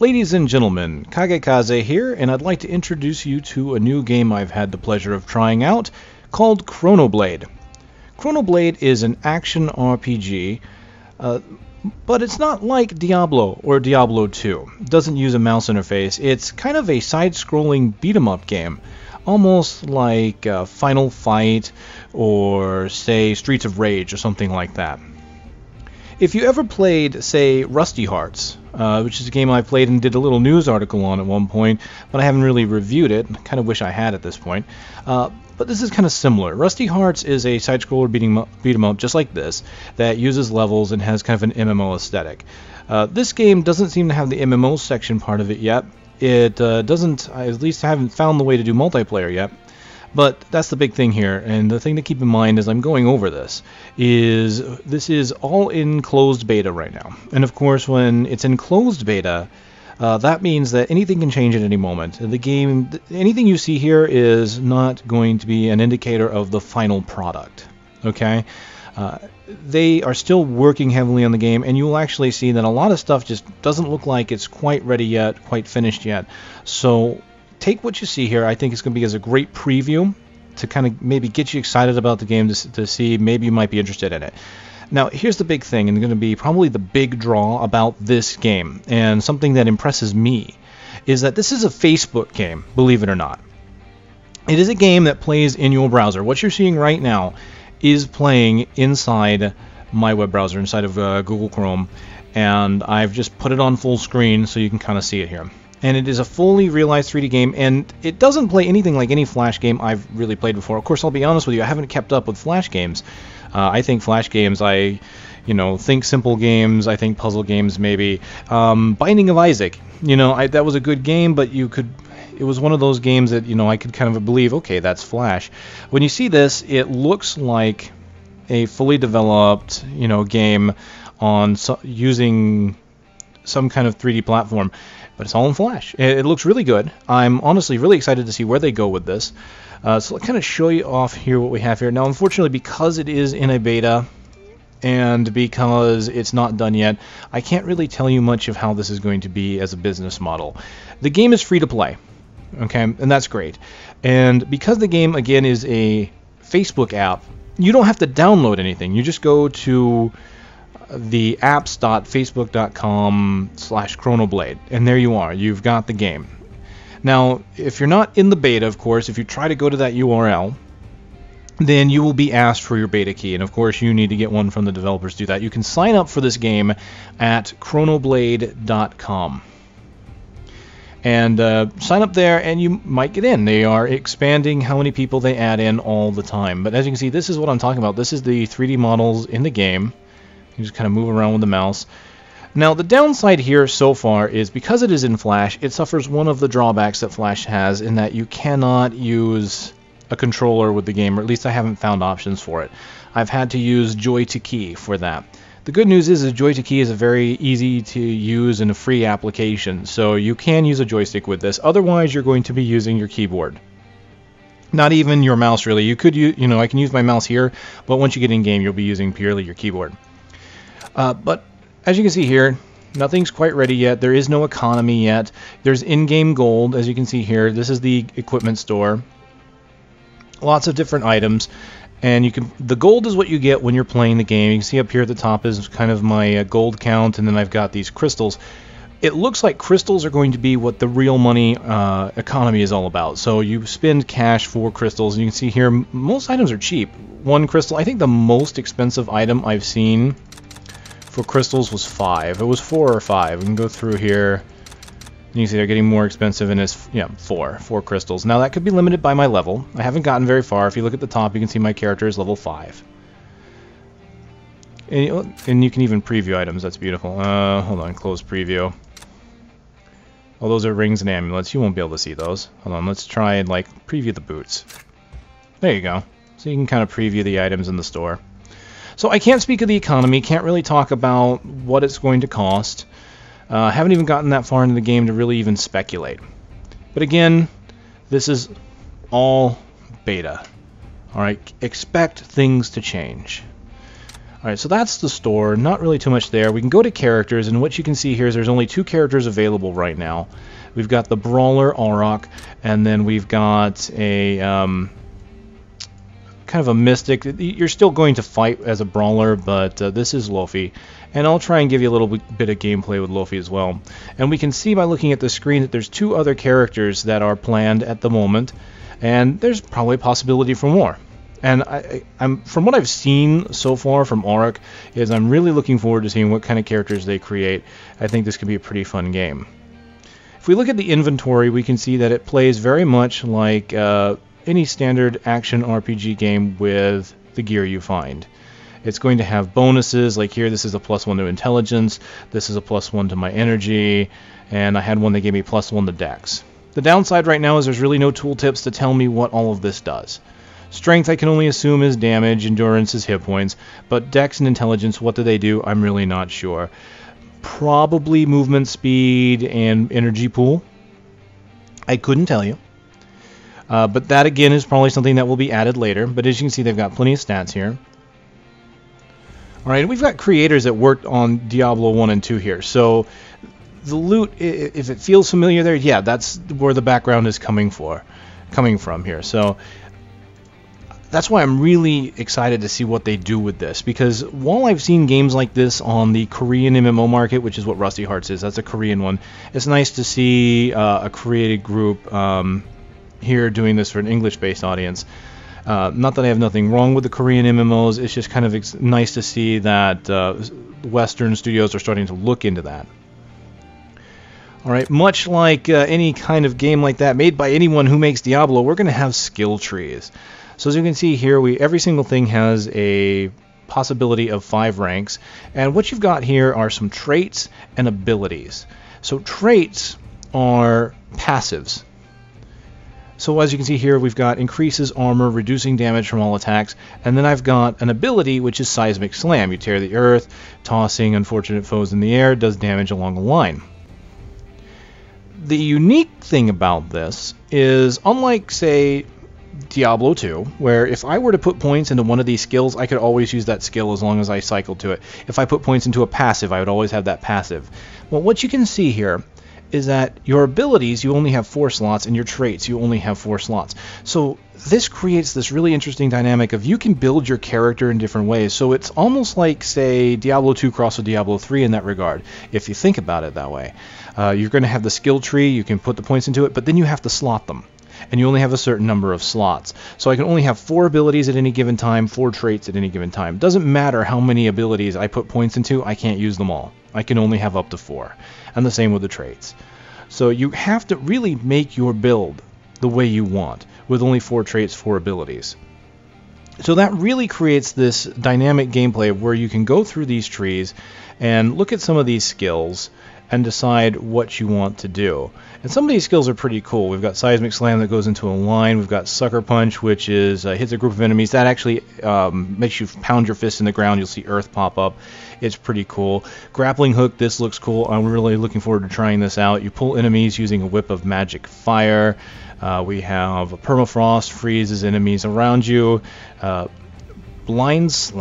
Ladies and gentlemen, Kagekaze here, and I'd like to introduce you to a new game I've had the pleasure of trying out called ChronoBlade. ChronoBlade is an action RPG, but it's not like Diablo or Diablo 2. It doesn't use a mouse interface. It's kind of a side-scrolling beat-em-up game, almost like Final Fight or, say, Streets of Rage or something like that. If you ever played, say, Rusty Hearts, which is a game I played and did a little news article on at one point, but I haven't really reviewed it. I kind of wish I had at this point. But this is kind of similar. Rusty Hearts is a side-scroller beat 'em up just like this, that uses levels and has kind of an MMO aesthetic. This game doesn't seem to have the MMO section part of it yet. It doesn't, I at least haven't found the way to do multiplayer yet. But that's the big thing here, and the thing to keep in mind as I'm going over this is all in closed beta right now. And of course, when it's in closed beta, that means that anything can change at any moment. The game, anything you see here is not going to be an indicator of the final product. Okay? They are still working heavily on the game, and you will actually see that a lot of stuff just doesn't look like it's quite ready yet, quite finished yet. So take what you see here. I think it's going to be as a great preview to kind of maybe get you excited about the game to see maybe you might be interested in it. Now, here's the big thing, and going to be probably the big draw about this game, and something that impresses me, is that this is a Facebook game, believe it or not. It is a game that plays in your browser. What you're seeing right now is playing inside my web browser, inside of Google Chrome, and I've just put it on full screen so you can kind of see it here. And it is a fully realized 3D game, and it doesn't play anything like any Flash game I've really played before. Of course, I'll be honest with you, I haven't kept up with Flash games. I think Flash games, I think simple games, I think puzzle games maybe. Binding of Isaac, that was a good game, but it was one of those games that, I could kind of believe, okay, that's Flash. When you see this, it looks like a fully developed, game on using some kind of 3D platform. But it's all in Flash. It looks really good. I'm honestly really excited to see where they go with this. So I'll kind of show you off here what we have here. Now, unfortunately, because it is in a beta and because it's not done yet, I can't really tell you much of how this is going to be as a business model. The game is free to play, okay, and that's great. And because the game, again, is a Facebook app, you don't have to download anything. You just go to the apps.facebook.com/ChronoBlade, and there you are. You've got the game. Now, if you're not in the beta, of course, if you try to go to that URL, then you will be asked for your beta key, and of course you need to get one from the developers to do that. You can sign up for this game at chronoblade.com. And sign up there and you might get in. They are expanding how many people they add in all the time. But as you can see, this is what I'm talking about. This is the 3D models in the game. You just kind of move around with the mouse. Now, the downside here so far is because it is in Flash, it suffers one of the drawbacks that Flash has in that you cannot use a controller with the game, or at least I haven't found options for it. I've had to use Joy to Key for that. The good news is Joy to Key is a very easy to use and a free application, so you can use a joystick with this. Otherwise, you're going to be using your keyboard. Not even your mouse, really. You could use, I can use my mouse here, but once you get in game, you'll be using purely your keyboard. But as you can see here, nothing's quite ready yet. There is no economy yet. There's in-game gold, as you can see here. This is the equipment store. Lots of different items, and the gold is what you get when you're playing the game. You can see up here at the top is kind of my gold count, and then I've got these crystals. It looks like crystals are going to be what the real money economy is all about. So you spend cash for crystals, and you can see here most items are cheap. One crystal, I think the most expensive item I've seen for crystals was 5. It was 4 or 5. We can go through here. You can see they're getting more expensive, and it's 4 crystals. Now that could be limited by my level. I haven't gotten very far. If you look at the top, you can see my character is level 5. And you can even preview items. That's beautiful. Hold on, close preview. Oh, those are rings and amulets. You won't be able to see those. Hold on, let's try and preview the boots. There you go. So you can kind of preview the items in the store. So I can't speak of the economy, can't really talk about what it's going to cost. Haven't even gotten that far into the game to really even speculate. But again, this is all beta. Alright, expect things to change. Alright, so that's the store. Not really too much there. We can go to characters, and what you can see here is there's only 2 characters available right now. We've got the Brawler, Auroch, and then we've got a kind of a mystic. You're still going to fight as a Brawler, but this is Luffy. And I'll try and give you a little bit of gameplay with Luffy as well. And we can see by looking at the screen that there's 2 other characters that are planned at the moment, and there's probably a possibility for more. And I'm from what I've seen so far from Auroch, is I'm really looking forward to seeing what kind of characters they create. I think this could be a pretty fun game. If we look at the inventory, we can see that it plays very much like any standard action RPG game with the gear you find. It's going to have bonuses, like here this is a +1 to intelligence, this is a +1 to my energy, and I had one that gave me +1 to dex. The downside right now is there's really no tooltips to tell me what all of this does. Strength I can only assume is damage, endurance is hit points, but dex and intelligence, what do they do? I'm really not sure. Probably movement speed and energy pool. I couldn't tell you. But that again is probably something that will be added later, but as you can see they've got plenty of stats here. Alright, we've got creators that worked on Diablo 1 and 2 here, so the loot, if it feels familiar there, yeah, that's where the background is coming from here. So that's why I'm really excited to see what they do with this, because while I've seen games like this on the Korean MMO market, which is what Rusty Hearts is, that's a Korean one, it's nice to see a created group here doing this for an English-based audience. Not that I have nothing wrong with the Korean MMOs, it's just kind of nice to see that Western studios are starting to look into that. Alright, much like any kind of game like that made by anyone who makes Diablo, we're going to have skill trees. So as you can see here, every single thing has a possibility of 5 ranks, and what you've got here are some traits and abilities. So traits are passives. So as you can see here, we've got increases armor, reducing damage from all attacks, and then I've got an ability which is seismic slam. You tear the earth, tossing unfortunate foes in the air, does damage along the line. The unique thing about this is, unlike, say, Diablo 2, where if I were to put points into one of these skills, I could always use that skill as long as I cycled to it. If I put points into a passive, I would always have that passive. Well, what you can see here is that your abilities, you only have 4 slots, and your traits, you only have 4 slots. So this creates this really interesting dynamic of you can build your character in different ways. So it's almost like, say, Diablo 2 crossed with Diablo 3 in that regard, if you think about it that way. You're going to have the skill tree, you can put the points into it, but then you have to slot them. And you only have a certain number of slots. So I can only have 4 abilities at any given time, 4 traits at any given time. Doesn't matter how many abilities I put points into, I can't use them all. I can only have up to 4. And the same with the traits. So you have to really make your build the way you want, with only 4 traits, 4 abilities. So that really creates this dynamic gameplay where you can go through these trees and look at some of these skills and decide what you want to do. And some of these skills are pretty cool. We've got Seismic Slam that goes into a line. We've got Sucker Punch, which is hits a group of enemies. That actually makes you pound your fist in the ground. You'll see earth pop up. It's pretty cool. Grappling Hook, this looks cool. I'm really looking forward to trying this out. You pull enemies using a whip of magic fire. We have a Permafrost, freezes enemies around you. Blindside,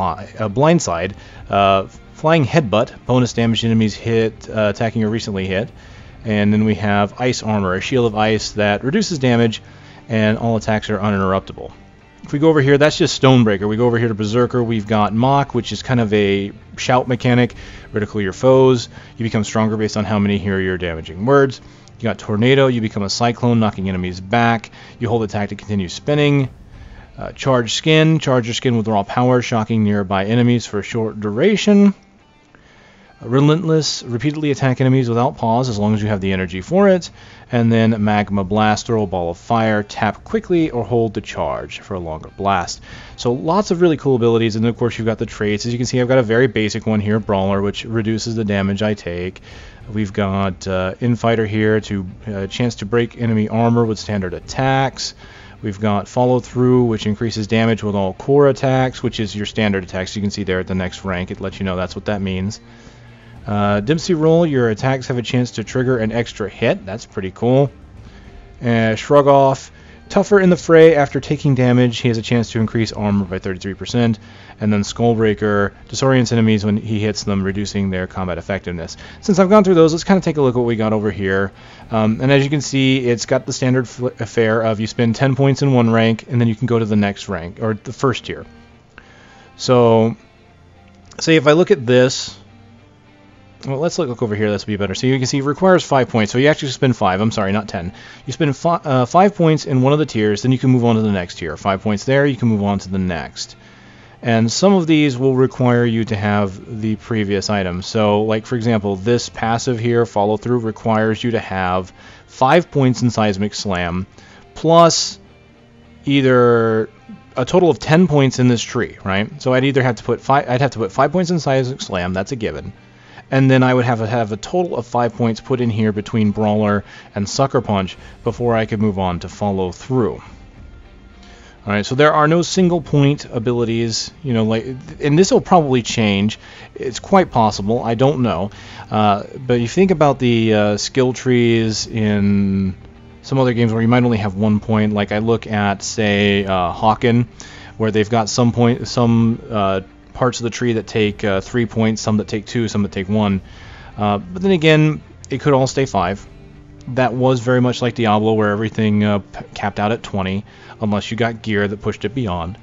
Flying Headbutt, bonus damage to enemies hit, attacking or recently hit. And then we have Ice Armor, a shield of ice that reduces damage, and all attacks are uninterruptible. If we go over here, that's just Stonebreaker. We go over here to Berserker, we've got Mock, which is kind of a shout mechanic. Ridicule your foes. You become stronger based on how many hear your damaging words. You got Tornado, you become a Cyclone, knocking enemies back. You hold attack to continue spinning. Charge Skin, charge your skin with raw power, shocking nearby enemies for a short duration. Relentless, repeatedly attack enemies without pause as long as you have the energy for it. And then Magma Blast, throw a ball of fire, tap quickly, or hold to charge for a longer blast. So lots of really cool abilities, and then of course you've got the traits. As you can see, I've got a very basic one here, Brawler, which reduces the damage I take. We've got Infighter here, to chance to break enemy armor with standard attacks. We've got Follow Through, which increases damage with all core attacks, which is your standard attacks. You can see there at the next rank, it lets you know that's what that means. Dempsey Roll, your attacks have a chance to trigger an extra hit. That's pretty cool. Shrug Off, Tougher in the fray. After taking damage, he has a chance to increase armor by 33%. And then Skullbreaker disorients enemies when he hits them, reducing their combat effectiveness. Since I've gone through those, let's kind of take a look at what we got over here. And as you can see, it's got the standard fare of you spend 10 points in one rank, and then you can go to the next rank, or the first tier. So, say if I look at this, well, let's look over here. This will be better. So you can see it requires 5 points. So you actually spend 5. I'm sorry, not 10. You spend 5 points in one of the tiers, then you can move on to the next tier. 5 points there, you can move on to the next. And some of these will require you to have the previous items. So, like for example, this passive here, follow through, requires you to have 5 points in Seismic Slam, plus either a total of 10 points in this tree, right? So I'd either have to put 5 points in Seismic Slam, that's a given. And then I would have a total of 5 points put in here between Brawler and Sucker Punch before I could move on to follow through. Alright, so there are no single point abilities, you know, like, and this will probably change. It's quite possible, I don't know. But you think about the skill trees in some other games where you might only have 1 point, like I look at, say, Hawken, where they've got some parts of the tree that take 3 points, some that take 2, some that take 1. But then again, it could all stay 5. That was very much like Diablo, where everything capped out at 20, unless you got gear that pushed it beyond.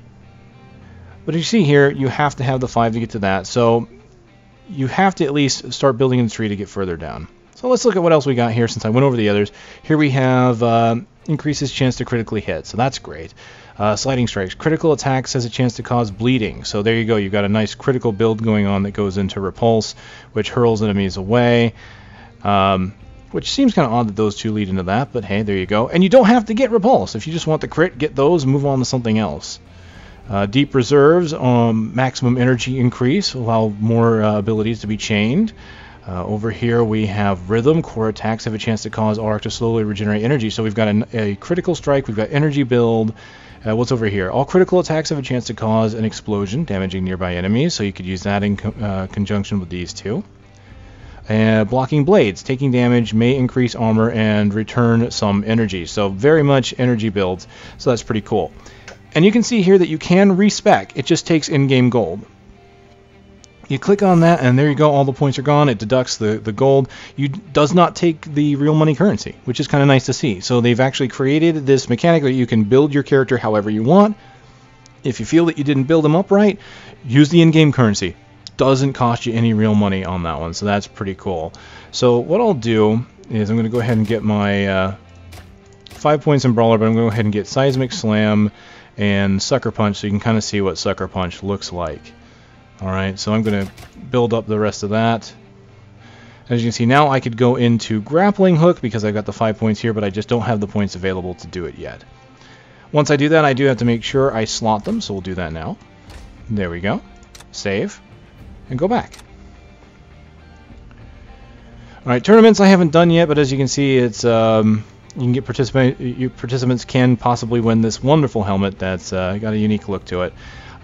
But as you see here, you have to have the 5 to get to that, so you have to at least start building in the tree to get further down. So let's look at what else we got here since I went over the others. Here we have increases chance to critically hit, so that's great. Sliding strikes. Critical attacks has a chance to cause bleeding. So there you go. You've got a nice critical build going on that goes into repulse, which hurls enemies away. Which seems kind of odd that those two lead into that, but hey, there you go. And you don't have to get repulse. If you just want the crit, get those and move on to something else. Deep reserves, maximum energy increase, allow more abilities to be chained. Over here we have rhythm. Core attacks have a chance to cause Arc to slowly regenerate energy. So we've got a critical strike, we've got energy build. What's over here? All critical attacks have a chance to cause an explosion, damaging nearby enemies. So you could use that in conjunction with these two. Blocking blades. Taking damage may increase armor and return some energy. So very much energy builds. So that's pretty cool. And you can see here that you can respec. It just takes in-game gold. You click on that, and there you go. All the points are gone. It deducts the gold. Does not take the real money currency, which is kind of nice to see. So they've actually created this mechanic that you can build your character however you want. If you feel that you didn't build them up right, use the in-game currency. Doesn't cost you any real money on that one, so that's pretty cool. So what I'll do is I'm going to go ahead and get my 5 points in Brawler, but I'm going to go ahead and get Seismic Slam and Sucker Punch so you can kind of see what Sucker Punch looks like. Alright, so I'm going to build up the rest of that. As you can see, now I could go into Grappling Hook because I've got the 5 points here, but I just don't have the points available to do it yet. Once I do that, I do have to make sure I slot them, so we'll do that now. There we go. Save. And go back. Alright, tournaments I haven't done yet, but as you can see, it's you can get participants can possibly win this wonderful helmet that's got a unique look to it.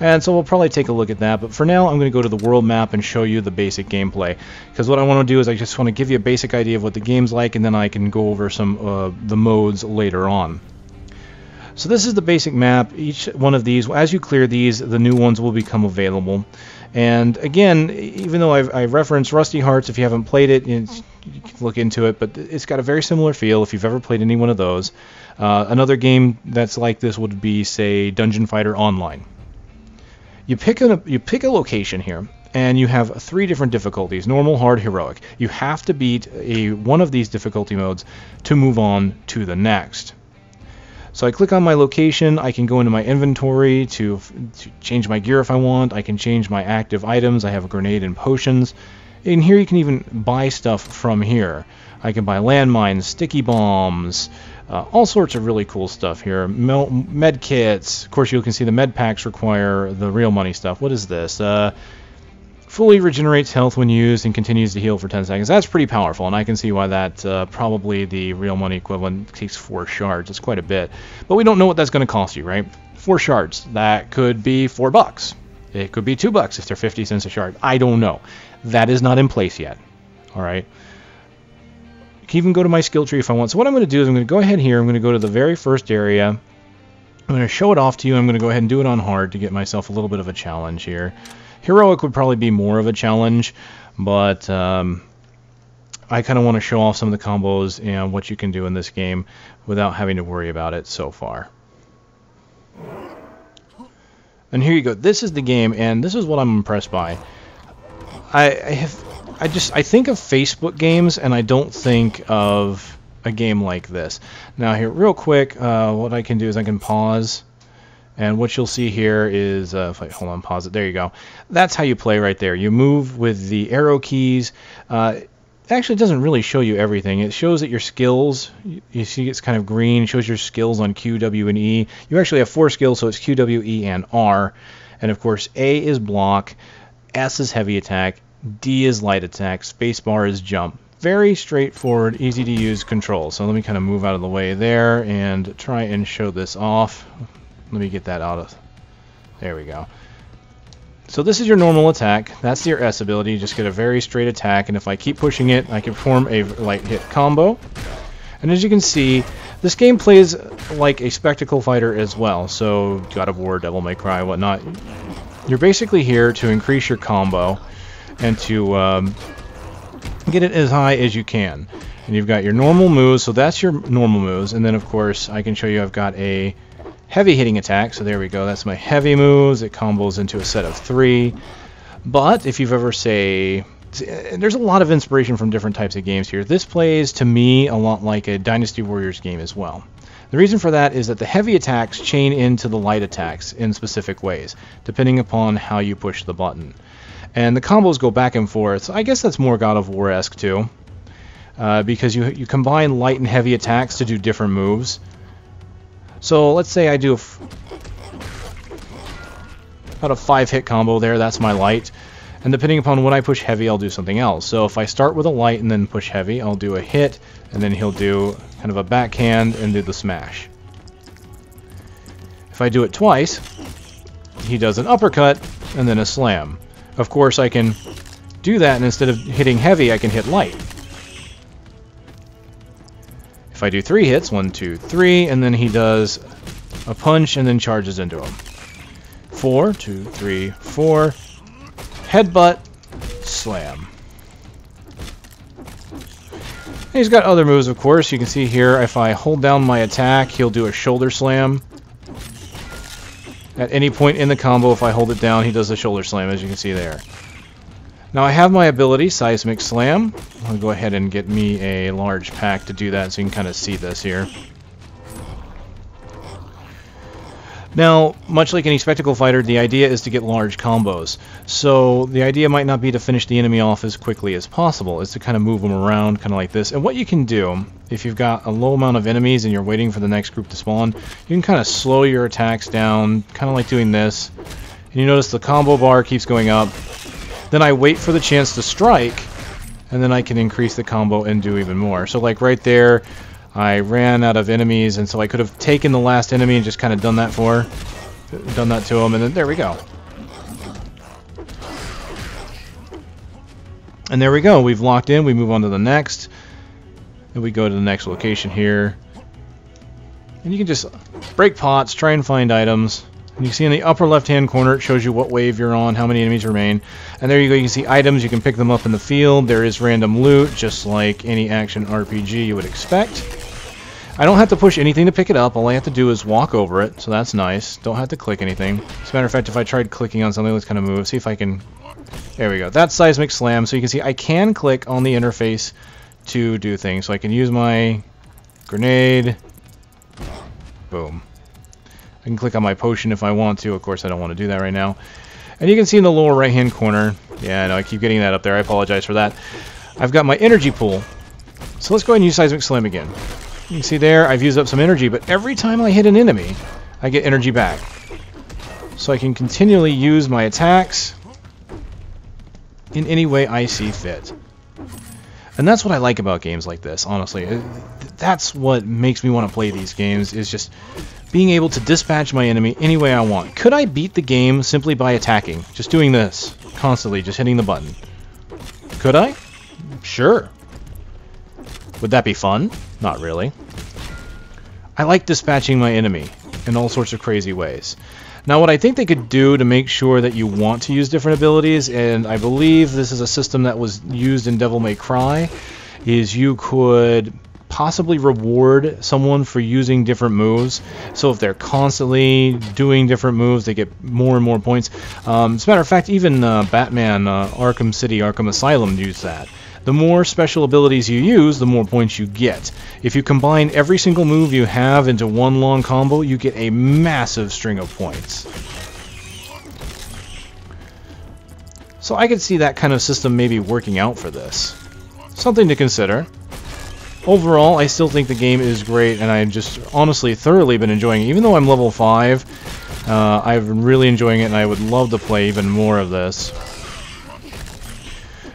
And so we'll probably take a look at that, but for now I'm going to go to the world map and show you the basic gameplay. Because what I want to do is I just want to give you a basic idea of what the game's like, and then I can go over some the modes later on. So this is the basic map. Each one of these, as you clear these, the new ones will become available. And again, even though I referenced Rusty Hearts, if you haven't played it, you can look into it, but it's got a very similar feel if you've ever played any one of those. Another game that's like this would be, say, Dungeon Fighter Online. You pick a location here, and you have 3 different difficulties: normal, hard, heroic. You have to beat one of these difficulty modes to move on to the next. So I click on my location. I can go into my inventory to change my gear if I want. I can change my active items. I have a grenade and potions. In here you can even buy stuff from here. I can buy landmines, sticky bombs, all sorts of really cool stuff here. Med kits. Of course, you can see the med packs require the real money stuff. What is this? Fully regenerates health when used and continues to heal for 10 seconds. That's pretty powerful, and I can see why that probably the real money equivalent takes 4 shards. It's quite a bit. But we don't know what that's going to cost you, right? 4 shards. That could be $4. It could be $2 if they're 50 cents a shard. I don't know. That is not in place yet. Alright. I can even go to my skill tree if I want. So what I'm going to do is I'm going to go ahead here. I'm going to go to the very first area, I'm going to show it off to you. I'm going to go ahead and do it on hard to get myself a little bit of a challenge here. Heroic would probably be more of a challenge, but I kind of want to show off some of the combos and what you can do in this game without having to worry about it so far. And here you go. This is the game, and this is what I'm impressed by. I think of Facebook games, and I don't think of a game like this. Now here, real quick, what I can do is I can pause, and what you'll see here is, if I hold on, pause it, there you go. That's how you play right there. You move with the arrow keys. Actually, it doesn't really show you everything. It shows that your skills, you see it's kind of green, shows your skills on Q, W, and E. You actually have 4 skills, so it's Q, W, E, and R. And of course, A is block, S is heavy attack, D is light attack, spacebar is jump. Very straightforward, easy to use control. So let me kind of move out of the way there and try and show this off. Let me get that out of, there we go. So this is your normal attack. That's your S ability. You just get a very straight attack, and if I keep pushing it, I can perform a light hit combo. And as you can see, this game plays like a spectacle fighter as well. So God of War, Devil May Cry, whatnot. You're basically here to increase your combo and to get it as high as you can. And you've got your normal moves, so that's your normal moves. And then of course I can show you I've got a heavy hitting attack, so there we go, that's my heavy moves. It combos into a set of 3. But if you've ever, say, there's a lot of inspiration from different types of games here. This plays to me a lot like a Dynasty Warriors game as well. The reason for that is that the heavy attacks chain into the light attacks in specific ways, depending upon how you push the button. And the combos go back and forth. I guess that's more God of War-esque too, because you combine light and heavy attacks to do different moves. So let's say I do about a 5-hit combo there, that's my light. And depending upon when I push heavy, I'll do something else. So if I start with a light and then push heavy, I'll do a hit, and then he'll do kind of a backhand and do the smash. If I do it twice, he does an uppercut and then a slam. Of course, I can do that, and instead of hitting heavy, I can hit light. If I do 3 hits, 1, 2, 3, and then he does a punch and then charges into him. 4, 2, 3, 4, headbutt, slam. And he's got other moves, of course. You can see here, if I hold down my attack, he'll do a shoulder slam. At any point in the combo, if I hold it down, he does a shoulder slam, as you can see there. Now I have my ability, Seismic Slam. I'll go ahead and get me a large pack to do that so you can kind of see this here. Now, much like any spectacle fighter, the idea is to get large combos. So the idea might not be to finish the enemy off as quickly as possible. It's to kind of move them around, kind of like this. And what you can do, if you've got a low amount of enemies and you're waiting for the next group to spawn, you can kind of slow your attacks down, kind of like doing this. And you notice the combo bar keeps going up. Then I wait for the chance to strike, and then I can increase the combo and do even more. So like right there, I ran out of enemies, and so I could have taken the last enemy and just kind of done that to him, and then there we go. And there we go. We've locked in. We move on to the next, and we go to the next location here. And you can just break pots, try and find items. And you can see in the upper left-hand corner, it shows you what wave you're on, how many enemies remain. And there you go, you can see items, you can pick them up in the field. There is random loot, just like any action RPG you would expect. I don't have to push anything to pick it up, all I have to do is walk over it, so that's nice. Don't have to click anything. As a matter of fact, if I tried clicking on something, let's kind of move, see if I can... There we go, that's Seismic Slam, so you can see I can click on the interface to do things. So I can use my grenade, boom. I can click on my potion if I want to. Of course, I don't want to do that right now. And you can see in the lower right-hand corner, yeah, I know, I keep getting that up there. I apologize for that. I've got my energy pool. So let's go ahead and use Seismic Slam again. You can see there, I've used up some energy, but every time I hit an enemy, I get energy back. So I can continually use my attacks in any way I see fit. And that's what I like about games like this, honestly. That's what makes me want to play these games, is just being able to dispatch my enemy any way I want. Could I beat the game simply by attacking? Just doing this, constantly, just hitting the button. Could I? Sure. Would that be fun? Not really. I like dispatching my enemy. in all sorts of crazy ways. Now, what I think they could do to make sure that you want to use different abilities, and I believe this is a system that was used in Devil May Cry, is you could possibly reward someone for using different moves. So if they're constantly doing different moves, they get more and more points. As a matter of fact, even Batman Arkham City, Arkham Asylum used that. The more special abilities you use, the more points you get. If you combine every single move you have into one long combo, you get a massive string of points. So I could see that kind of system maybe working out for this. Something to consider. Overall, I still think the game is great, and I've just honestly thoroughly been enjoying it. Even though I'm level 5, I've been really enjoying it, and I would love to play even more of this.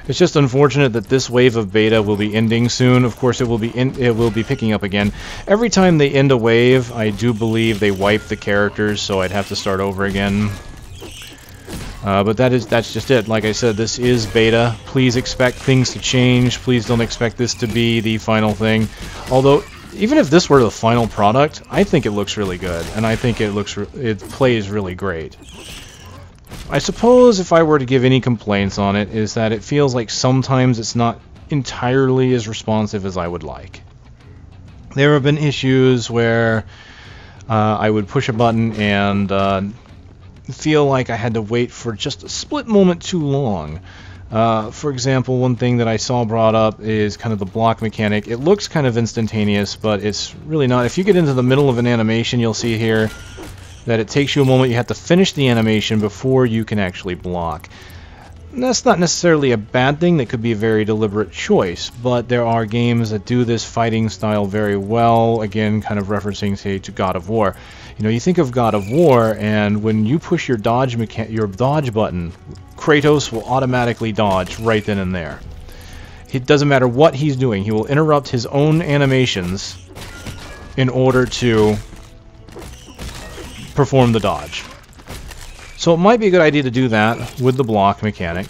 It's just unfortunate that this wave of beta will be ending soon. Of course, it will be picking up again. Every time they end a wave, I do believe they wipe the characters, so I'd have to start over again. But that's just it. Like I said, this is beta. Please expect things to change. Please don't expect this to be the final thing. Although, even if this were the final product, I think it looks really good, and I think it plays really great. I suppose if I were to give any complaints on it, is that it feels like sometimes it's not entirely as responsive as I would like. There have been issues where I would push a button and feel like I had to wait for just a split moment too long. For example, one thing that I saw brought up is kind of the block mechanic. It looks kind of instantaneous, but it's really not. If you get into the middle of an animation, you'll see here that it takes you a moment. You have to finish the animation before you can actually block. And that's not necessarily a bad thing. That could be a very deliberate choice, but there are games that do this fighting style very well. Again, kind of referencing, say, to God of War. You know, you think of God of War, and when you push your dodge button, Kratos will automatically dodge right then and there. It doesn't matter what he's doing. He will interrupt his own animations in order to perform the dodge. So it might be a good idea to do that with the block mechanic.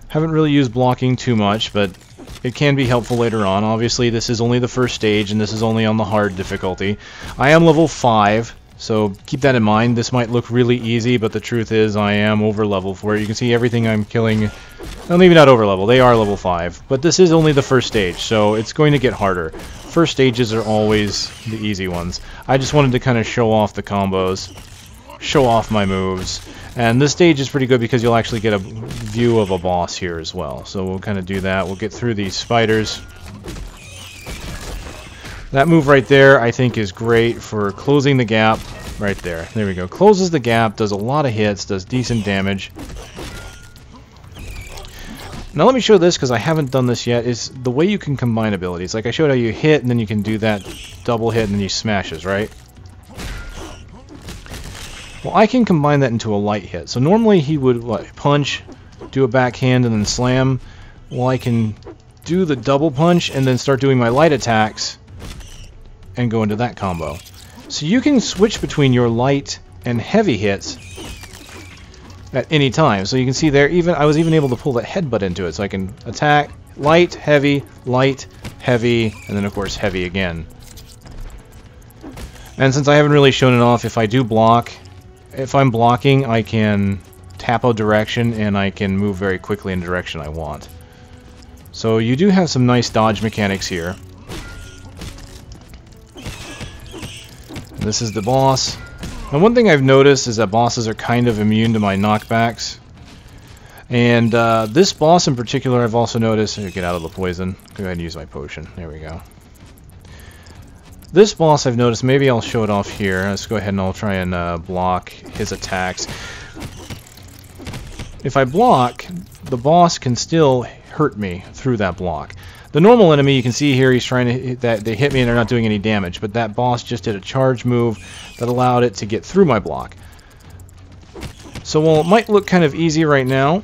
Haven't really used blocking too much, but it can be helpful later on. Obviously, this is only the first stage, and this is only on the hard difficulty. I am level 5, so keep that in mind. This might look really easy, but the truth is I am over level for it. You can see everything I'm killing. Well, maybe not over level. They are level 5, but this is only the first stage, so it's going to get harder. First stages are always the easy ones. I just wanted to kind of show off the combos, show off my moves, and this stage is pretty good because you'll actually get a view of a boss here as well. So we'll kind of do that. We'll get through these spiders. That move right there I think is great for closing the gap right there. There we go. Closes the gap, does a lot of hits, does decent damage. Now let me show this, because I haven't done this yet, is the way you can combine abilities. Like I showed how you hit, and then you can do that double hit, and then you smashes, right? Well, I can combine that into a light hit. So normally he would punch, do a backhand, and then slam. Well, I can do the double punch, and then start doing my light attacks, and go into that combo. So you can switch between your light and heavy hits at any time. So you can see there, I was even able to pull that headbutt into it, so I can attack, light, heavy, and then of course heavy again. And since I haven't really shown it off, if I do block, if I'm blocking, I can tap a direction and I can move very quickly in the direction I want. So you do have some nice dodge mechanics here. This is the boss. Now, one thing I've noticed is that bosses are kind of immune to my knockbacks. And this boss in particular, I've also noticed... Get out of the poison. Go ahead and use my potion. There we go. This boss I've noticed, maybe I'll show it off here. Let's go ahead and I'll try and block his attacks. If I block, the boss can still hurt me through that block. The normal enemy, you can see here, he's trying to hit that. They hit me and they're not doing any damage, but that boss just did a charge move that allowed it to get through my block. So while it might look kind of easy right now,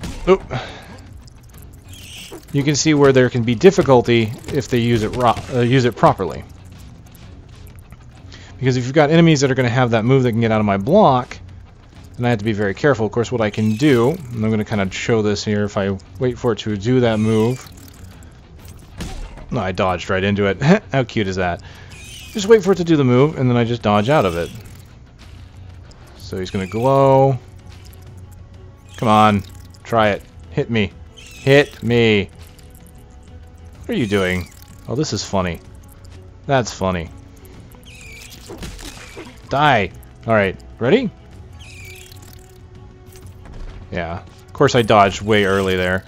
you can see where there can be difficulty if they use it properly. Because if you've got enemies that are going to have that move that can get out of my block, then I have to be very careful. Of course, what I can do, and I'm going to kind of show this here, if I wait for it to do that move. No, I dodged right into it. How cute is that? Just wait for it to do the move, and then I just dodge out of it. So he's going to glow. Come on. Try it. Hit me. Hit me. What are you doing? Oh, this is funny. That's funny. Die. Alright, ready? Yeah. Of course I dodged way early there.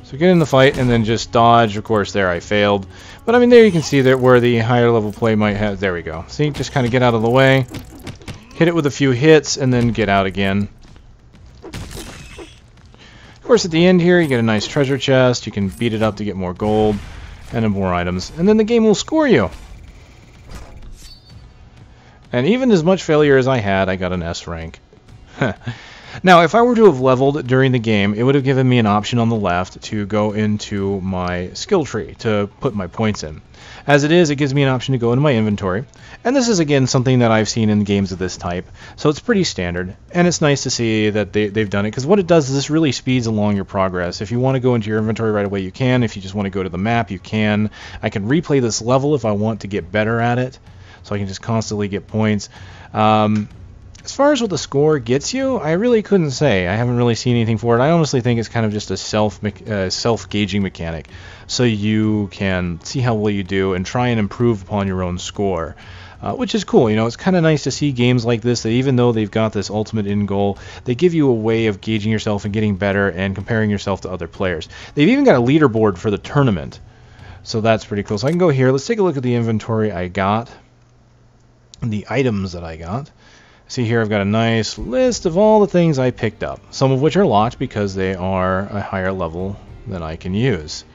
So get in the fight and then just dodge. Of course there I failed. But I mean there you can see that where the higher level play might have... There we go. See? Just kind of get out of the way. Hit it with a few hits and then get out again. Of course at the end here you get a nice treasure chest. You can beat it up to get more gold and more items. And then the game will score you. And even as much failure as I had, I got an S rank. Now, if I were to have leveled during the game, it would have given me an option on the left to go into my skill tree to put my points in. As it is, it gives me an option to go into my inventory. And this is, again, something that I've seen in games of this type. So it's pretty standard. And it's nice to see that they've done it. Because what it does is this really speeds along your progress. If you want to go into your inventory right away, you can. If you just want to go to the map, you can. I can replay this level if I want to get better at it. So I can just constantly get points. As far as what the score gets you, I really couldn't say. I haven't really seen anything for it. I honestly think it's kind of just a self-gauging mechanic. So you can see how well you do and try and improve upon your own score. Which is cool. You know, it's kind of nice to see games like this that even though they've got this ultimate end goal, they give you a way of gauging yourself and getting better and comparing yourself to other players. They've even got a leaderboard for the tournament. So that's pretty cool. So I can go here. Let's take a look at the inventory I got. The items that I got. See here I've got a nice list of all the things I picked up, some of which are locked because they are a higher level than I can use.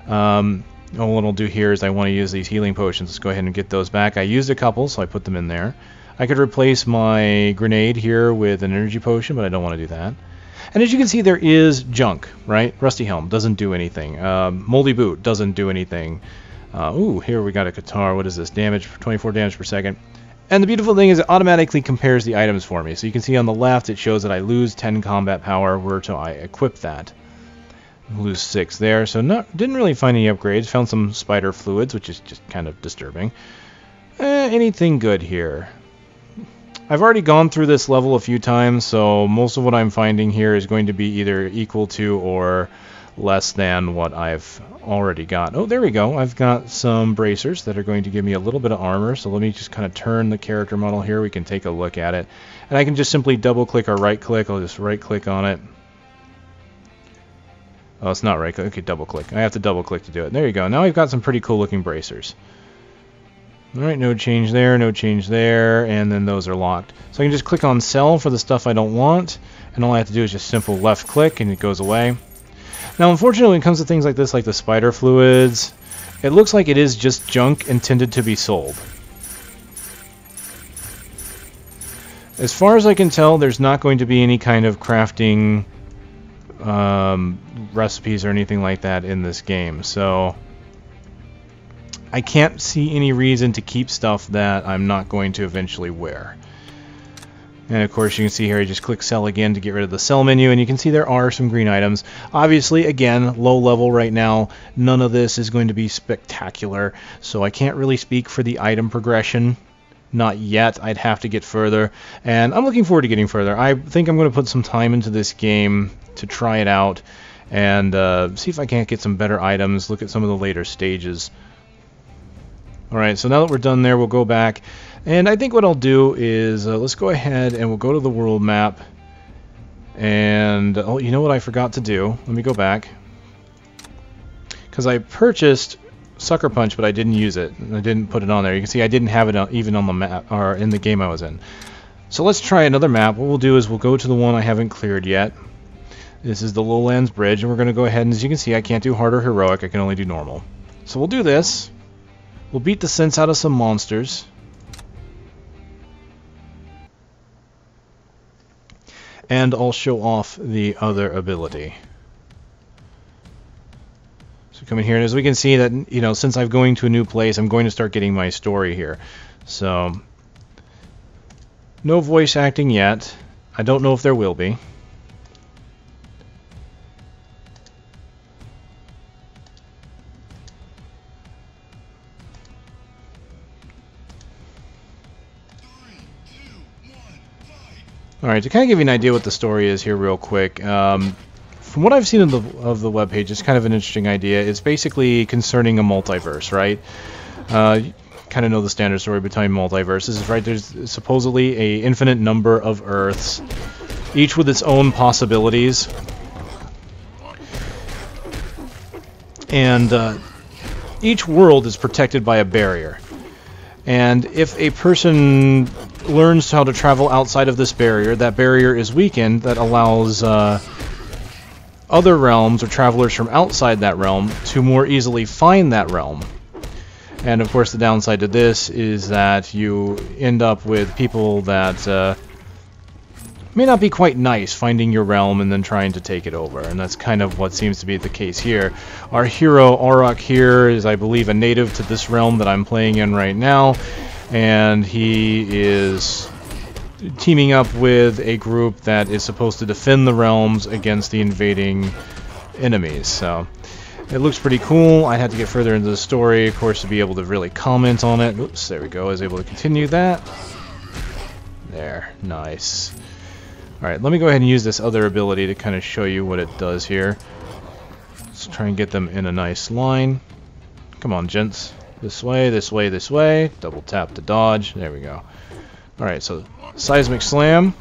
What I'll do here is I want to use these healing potions. Let's go ahead and get those back. I used a couple, so I put them in there. I could replace my grenade here with an energy potion, but I don't want to do that. And as you can see, there is junk, right? Rusty Helm doesn't do anything. Moldy Boot doesn't do anything. Ooh, here we got a guitar. What is this? Damage, 24 damage per second. And the beautiful thing is it automatically compares the items for me. So you can see on the left it shows that I lose 10 combat power were to I equip that. Lose 6 there. So didn't really find any upgrades. Found some spider fluids, which is just kind of disturbing. Anything good here? I've already gone through this level a few times, so most of what I'm finding here is going to be either equal to or less than what I've already got. Oh, there we go. I've got some bracers that are going to give me a little bit of armor. So let me just kind of turn the character model here. We can take a look at it. And I can just simply double click or right click. I'll just right click on it. Oh, it's not right click. Okay, double click. I have to double click to do it. There you go. Now I've got some pretty cool looking bracers. Alright, no change there, no change there, and then those are locked. So I can just click on sell for the stuff I don't want, and all I have to do is just simple left click and it goes away. Now, unfortunately, when it comes to things like this, like the spider fluids, it looks like it is just junk intended to be sold. As far as I can tell, there's not going to be any kind of crafting recipes or anything like that in this game, so I can't see any reason to keep stuff that I'm not going to eventually wear. And of course you can see here I just click sell again to get rid of the sell menu, and you can see there are some green items. Obviously, again, low level right now. None of this is going to be spectacular, so I can't really speak for the item progression. Not yet. I'd have to get further, and I'm looking forward to getting further. I think I'm going to put some time into this game to try it out and see if I can't get some better items, look at some of the later stages. Alright, so now that we're done there, we'll go back. And I think what I'll do is, let's go ahead and we'll go to the world map. And, oh, you know what I forgot to do? Let me go back. Because I purchased Sucker Punch, but I didn't use it. I didn't put it on there. You can see I didn't have it even on the map, or in the game I was in. So let's try another map. What we'll do is we'll go to the one I haven't cleared yet. This is the Lowlands Bridge, and we're going to go ahead, and as you can see, I can't do hard or heroic. I can only do normal. So we'll do this. We'll beat the sense out of some monsters. And I'll show off the other ability. So come in here, and as we can see that, you know, since I'm going to a new place, I'm going to start getting my story here. So, no voice acting yet. I don't know if there will be. Alright, to kind of give you an idea what the story is here real quick, from what I've seen of the webpage, it's kind of an interesting idea. It's basically concerning a multiverse, right? You kind of know the standard story between multiverses, right? There's supposedly a infinite number of Earths, each with its own possibilities. And each world is protected by a barrier. And if a person learns how to travel outside of this barrier, that barrier is weakened, that allows other realms or travelers from outside that realm to more easily find that realm. And of course the downside to this is that you end up with people that may not be quite nice finding your realm and then trying to take it over. And that's kind of what seems to be the case here. Our hero Auroch here is, I believe, a native to this realm that I'm playing in right now. And he is teaming up with a group that is supposed to defend the realms against the invading enemies. So it looks pretty cool. I had to get further into the story, of course, to be able to really comment on it. Oops, there we go. I was able to continue that. There, nice. Alright, let me go ahead and use this other ability to kind of show you what it does here. Let's try and get them in a nice line. Come on, gents. This way, this way, this way. Double tap to dodge. There we go. Alright, so Seismic Slam.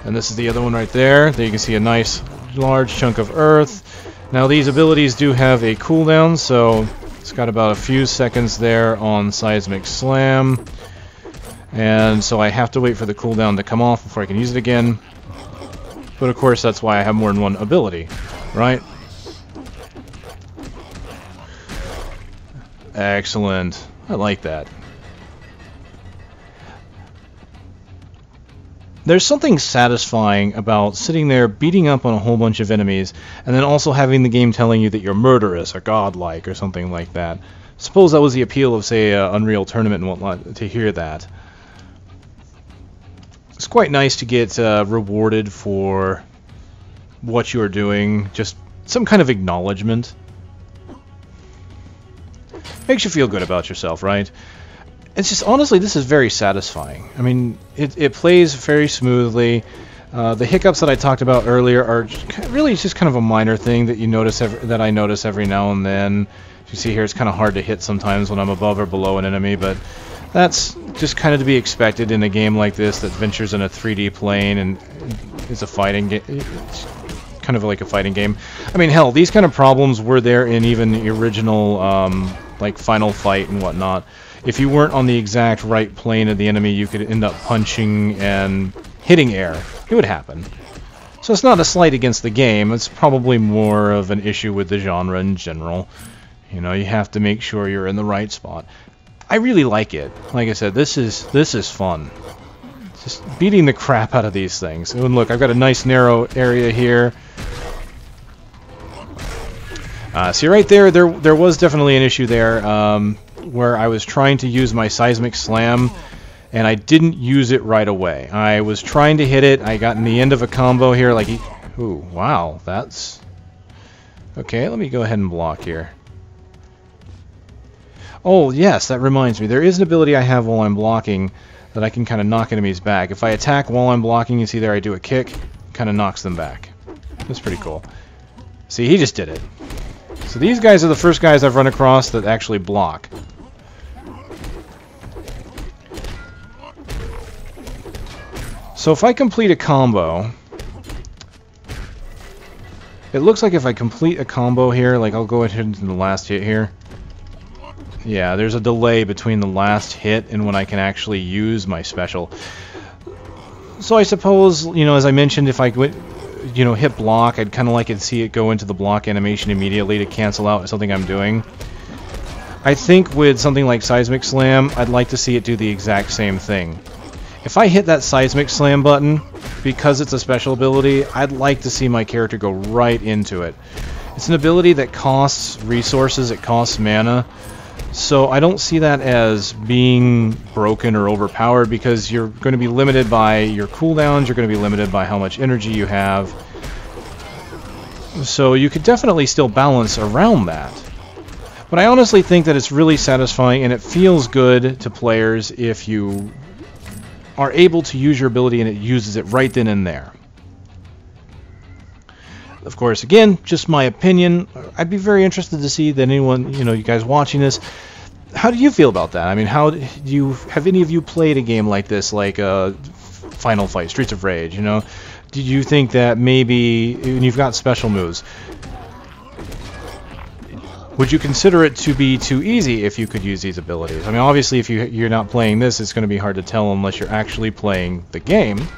And this is the other one right there. There you can see a nice large chunk of Earth. Now these abilities do have a cooldown, so it's got about a few seconds there on Seismic Slam. And so I have to wait for the cooldown to come off before I can use it again. But of course that's why I have more than one ability, right? Excellent. I like that. There's something satisfying about sitting there beating up on a whole bunch of enemies and then also having the game telling you that you're murderous or godlike or something like that. Suppose that was the appeal of, say, Unreal Tournament and whatnot, to hear that. It's quite nice to get rewarded for what you're doing, just some kind of acknowledgement. Makes you feel good about yourself, right? It's just, honestly, this is very satisfying. I mean, it plays very smoothly. The hiccups that I talked about earlier are really just kind of a minor thing that you notice that I notice every now and then. As you see here, it's kind of hard to hit sometimes when I'm above or below an enemy, but that's just kind of to be expected in a game like this that ventures in a 3D plane and is a fighting game. It's kind of like a fighting game. I mean, hell, these kind of problems were there in even the original, like Final Fight and whatnot. If you weren't on the exact right plane of the enemy, you could end up punching and hitting air. It would happen. So it's not a slight against the game. It's probably more of an issue with the genre in general. You know, you have to make sure you're in the right spot. I really like it. Like I said, this is fun. Just beating the crap out of these things. And look, I've got a nice narrow area here. See right there was definitely an issue there where I was trying to use my Seismic Slam and I didn't use it right away. I was trying to hit it. I got in the end of a combo here. Like, ooh, wow, that's okay. Let me go ahead and block here. Oh, yes, that reminds me. There is an ability I have while I'm blocking that I can kind of knock enemies back. If I attack while I'm blocking, you see there I do a kick, kind of knocks them back. That's pretty cool. See, he just did it. So these guys are the first guys I've run across that actually block. So if I complete a combo, it looks like if I complete a combo here, like I'll go ahead into the last hit here. Yeah, there's a delay between the last hit and when I can actually use my special. So I suppose, you know, as I mentioned, if I hit block, I'd kind of like to see it go into the block animation immediately to cancel out something I'm doing. I think with something like Seismic Slam, I'd like to see it do the exact same thing. If I hit that Seismic Slam button, because it's a special ability, I'd like to see my character go right into it. It's an ability that costs resources, it costs mana. So I don't see that as being broken or overpowered because you're going to be limited by your cooldowns, you're going to be limited by how much energy you have. So you could definitely still balance around that. But I honestly think that it's really satisfying and it feels good to players if you are able to use your ability, and it uses it right then and there. Of course, again, just my opinion. I'd be very interested to see that anyone, you guys watching this, how do you feel about that? I mean, have any of you played a game like this, like Final Fight, Streets of Rage, Did you think that maybe, and you've got special moves, would you consider it to be too easy if you could use these abilities? I mean, obviously, if you're not playing this, it's going to be hard to tell unless you're actually playing the game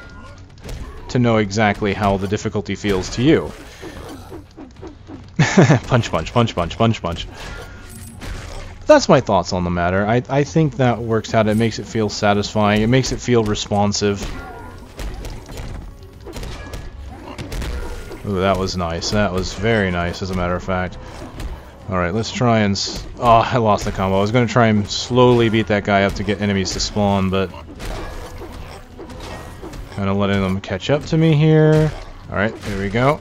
to know exactly how the difficulty feels to you. Punch, punch, punch, punch, punch, punch. That's my thoughts on the matter. I think that works out. It makes it feel satisfying. It makes it feel responsive. Ooh, that was nice. That was very nice, as a matter of fact. Alright, let's try and... Oh, I lost the combo. I was going to try and slowly beat that guy up to get enemies to spawn, but... kind of letting them catch up to me here. Alright, here we go.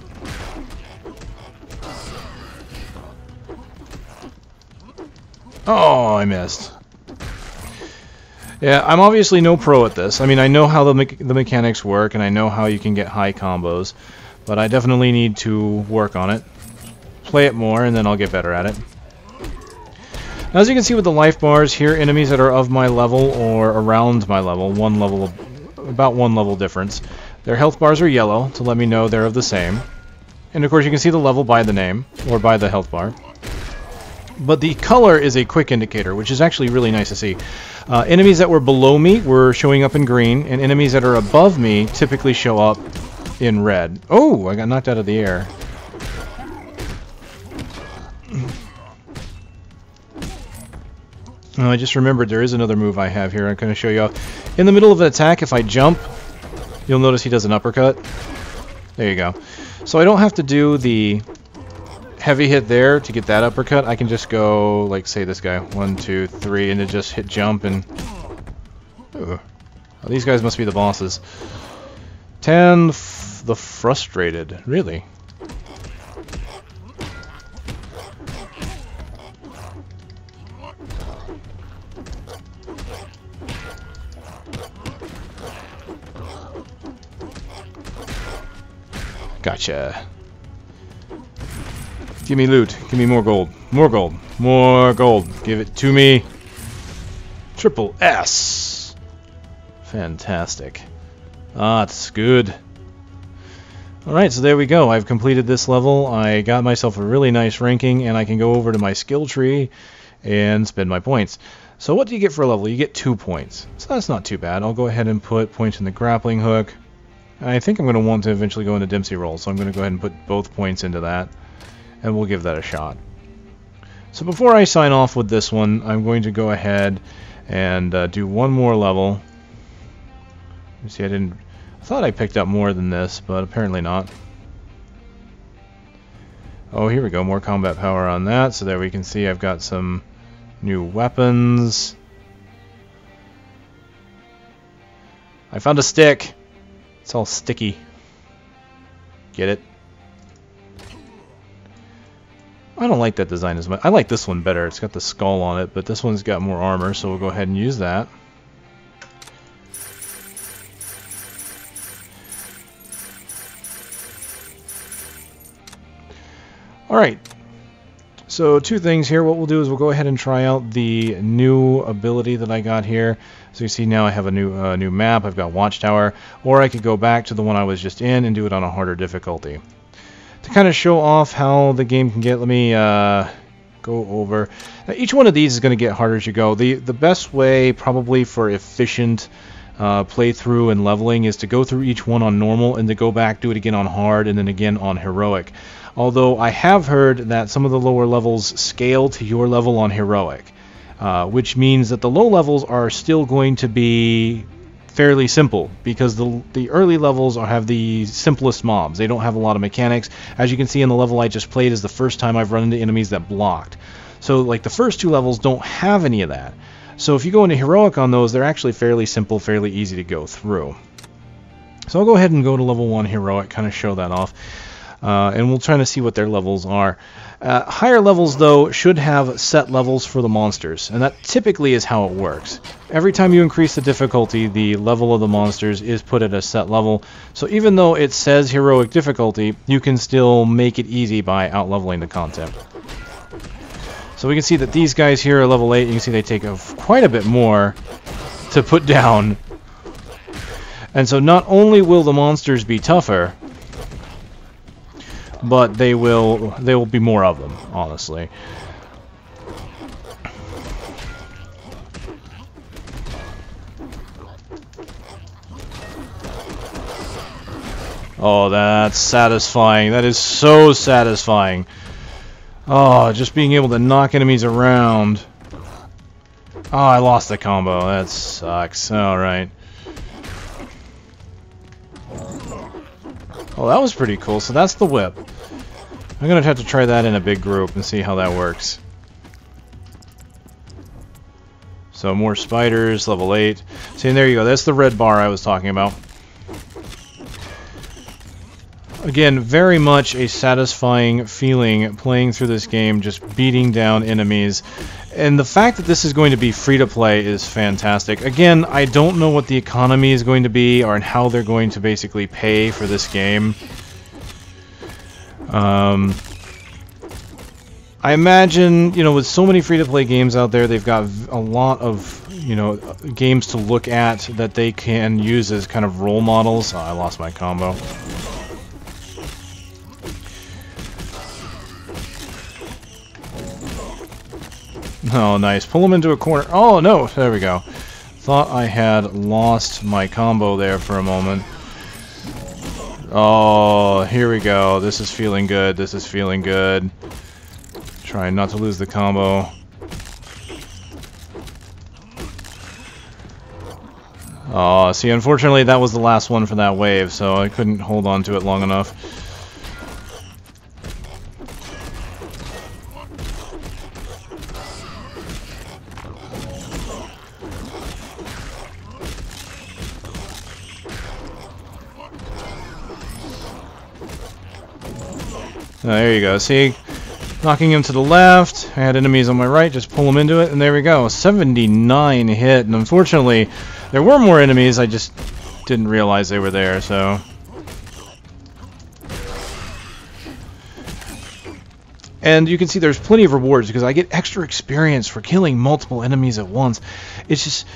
Oh, I missed. Yeah, I'm obviously no pro at this. I mean, I know how the mechanics work, and I know how you can get high combos, but I definitely need to work on it. Play it more, and then I'll get better at it. Now, as you can see with the life bars here, enemies that are of my level or around my level, about one level difference, their health bars are yellow to let me know they're of the same. And of course, you can see the level by the name, or by the health bar. But the color is a quick indicator, which is actually really nice to see. Enemies that were below me were showing up in green, and enemies that are above me typically show up in red. Oh, I got knocked out of the air. Oh, I just remembered there is another move I have here. I'm going to show you off. In the middle of an attack, if I jump, you'll notice he does an uppercut. There you go. So I don't have to do the heavy hit there to get that uppercut. I can just go, like, say this guy, 1, 2, 3, and then just hit jump and... Ooh. Oh, these guys must be the bosses. 10, the frustrated. Really? Gotcha. Give me loot. Give me more gold. More gold. More gold. Give it to me. Triple S. Fantastic. Ah, it's good. Alright, so there we go. I've completed this level. I got myself a really nice ranking, and I can go over to my skill tree and spend my points. So what do you get for a level? You get 2 points. So that's not too bad. I'll go ahead and put points in the grappling hook. I think I'm going to want to eventually go into Dempsey roll, so I'm going to go ahead and put both points into that. And we'll give that a shot. So before I sign off with this one, I'm going to go ahead and do one more level. You see, I thought I picked up more than this, but apparently not. Oh, here we go, more combat power on that. So there we can see I've got some new weapons. I found a stick. It's all sticky. Get it? I don't like that design as much. I like this one better. It's got the skull on it, but this one's got more armor, so we'll go ahead and use that. Alright, so 2 things here. What we'll do is we'll go ahead and try out the new ability that I got here. So you see now I have a new map. I've got Watchtower, or I could go back to the one I was just in and do it on a harder difficulty. To kind of show off how the game can get, let me go over. Now, each one of these is going to get harder as you go. The best way probably for efficient playthrough and leveling is to go through each one on normal and to go back, do it again on hard, and then again on heroic. Although I have heard that some of the lower levels scale to your level on heroic, which means that the low levels are still going to be fairly simple, because the early levels have the simplest mobs. They don't have a lot of mechanics. As you can see in the level I just played is the first time I've run into enemies that blocked. So like the first 2 levels don't have any of that. So if you go into heroic on those, they're actually fairly simple, fairly easy to go through. So I'll go ahead and go to level 1 heroic, kind of show that off. and we'll try to see what their levels are. Higher levels, though, should have set levels for the monsters, and that typically is how it works. Every time you increase the difficulty, the level of the monsters is put at a set level, so even though it says heroic difficulty, you can still make it easy by out-leveling the content. So we can see that these guys here are level 8. You can see they take quite a bit more to put down. And so not only will the monsters be tougher, but there will be more of them, honestly. Oh, that's satisfying. That is so satisfying. Oh, just being able to knock enemies around. Oh, I lost the combo. That sucks. Alright. Oh, that was pretty cool. So that's the whip. I'm going to have to try that in a big group and see how that works. So more spiders, level 8. See, and there you go. That's the red bar I was talking about. Again, very much a satisfying feeling playing through this game, just beating down enemies. And the fact that this is going to be free-to-play is fantastic. Again, I don't know what the economy is going to be or how they're going to basically pay for this game. I imagine, you know, with so many free-to-play games out there, they've got a lot of, you know, games to look at that they can use as kind of role models. Oh, I lost my combo. Oh, nice. Pull him into a corner. Oh, no. There we go. Thought I had lost my combo there for a moment. Oh, here we go. This is feeling good. This is feeling good. Trying not to lose the combo. Oh, see, unfortunately, that was the last one for that wave, so I couldn't hold on to it long enough. Oh, there you go. See? Knocking him to the left. I had enemies on my right. Just pull them into it. And there we go. 79 hit. And unfortunately, there were more enemies. I just didn't realize they were there, so... And you can see there's plenty of rewards because I get extra experience for killing multiple enemies at once. It's just...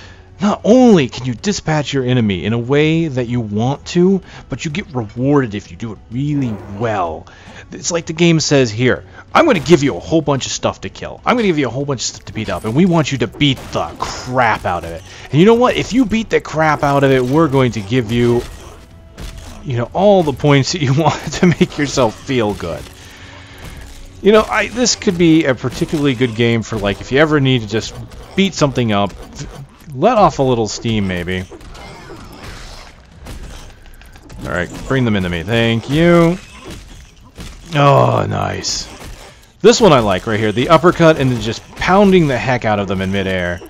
Not only can you dispatch your enemy in a way that you want to, but you get rewarded if you do it really well. It's like the game says here, I'm going to give you a whole bunch of stuff to kill. I'm going to give you a whole bunch of stuff to beat up, and we want you to beat the crap out of it. And you know what? If you beat the crap out of it, we're going to give you, you know, all the points that you want to make yourself feel good. You know, this could be a particularly good game for, like, if you ever need to just beat something up, let off a little steam, maybe. Alright, bring them into me. Thank you. Oh, nice. This one I like right here. The uppercut and then just pounding the heck out of them in midair.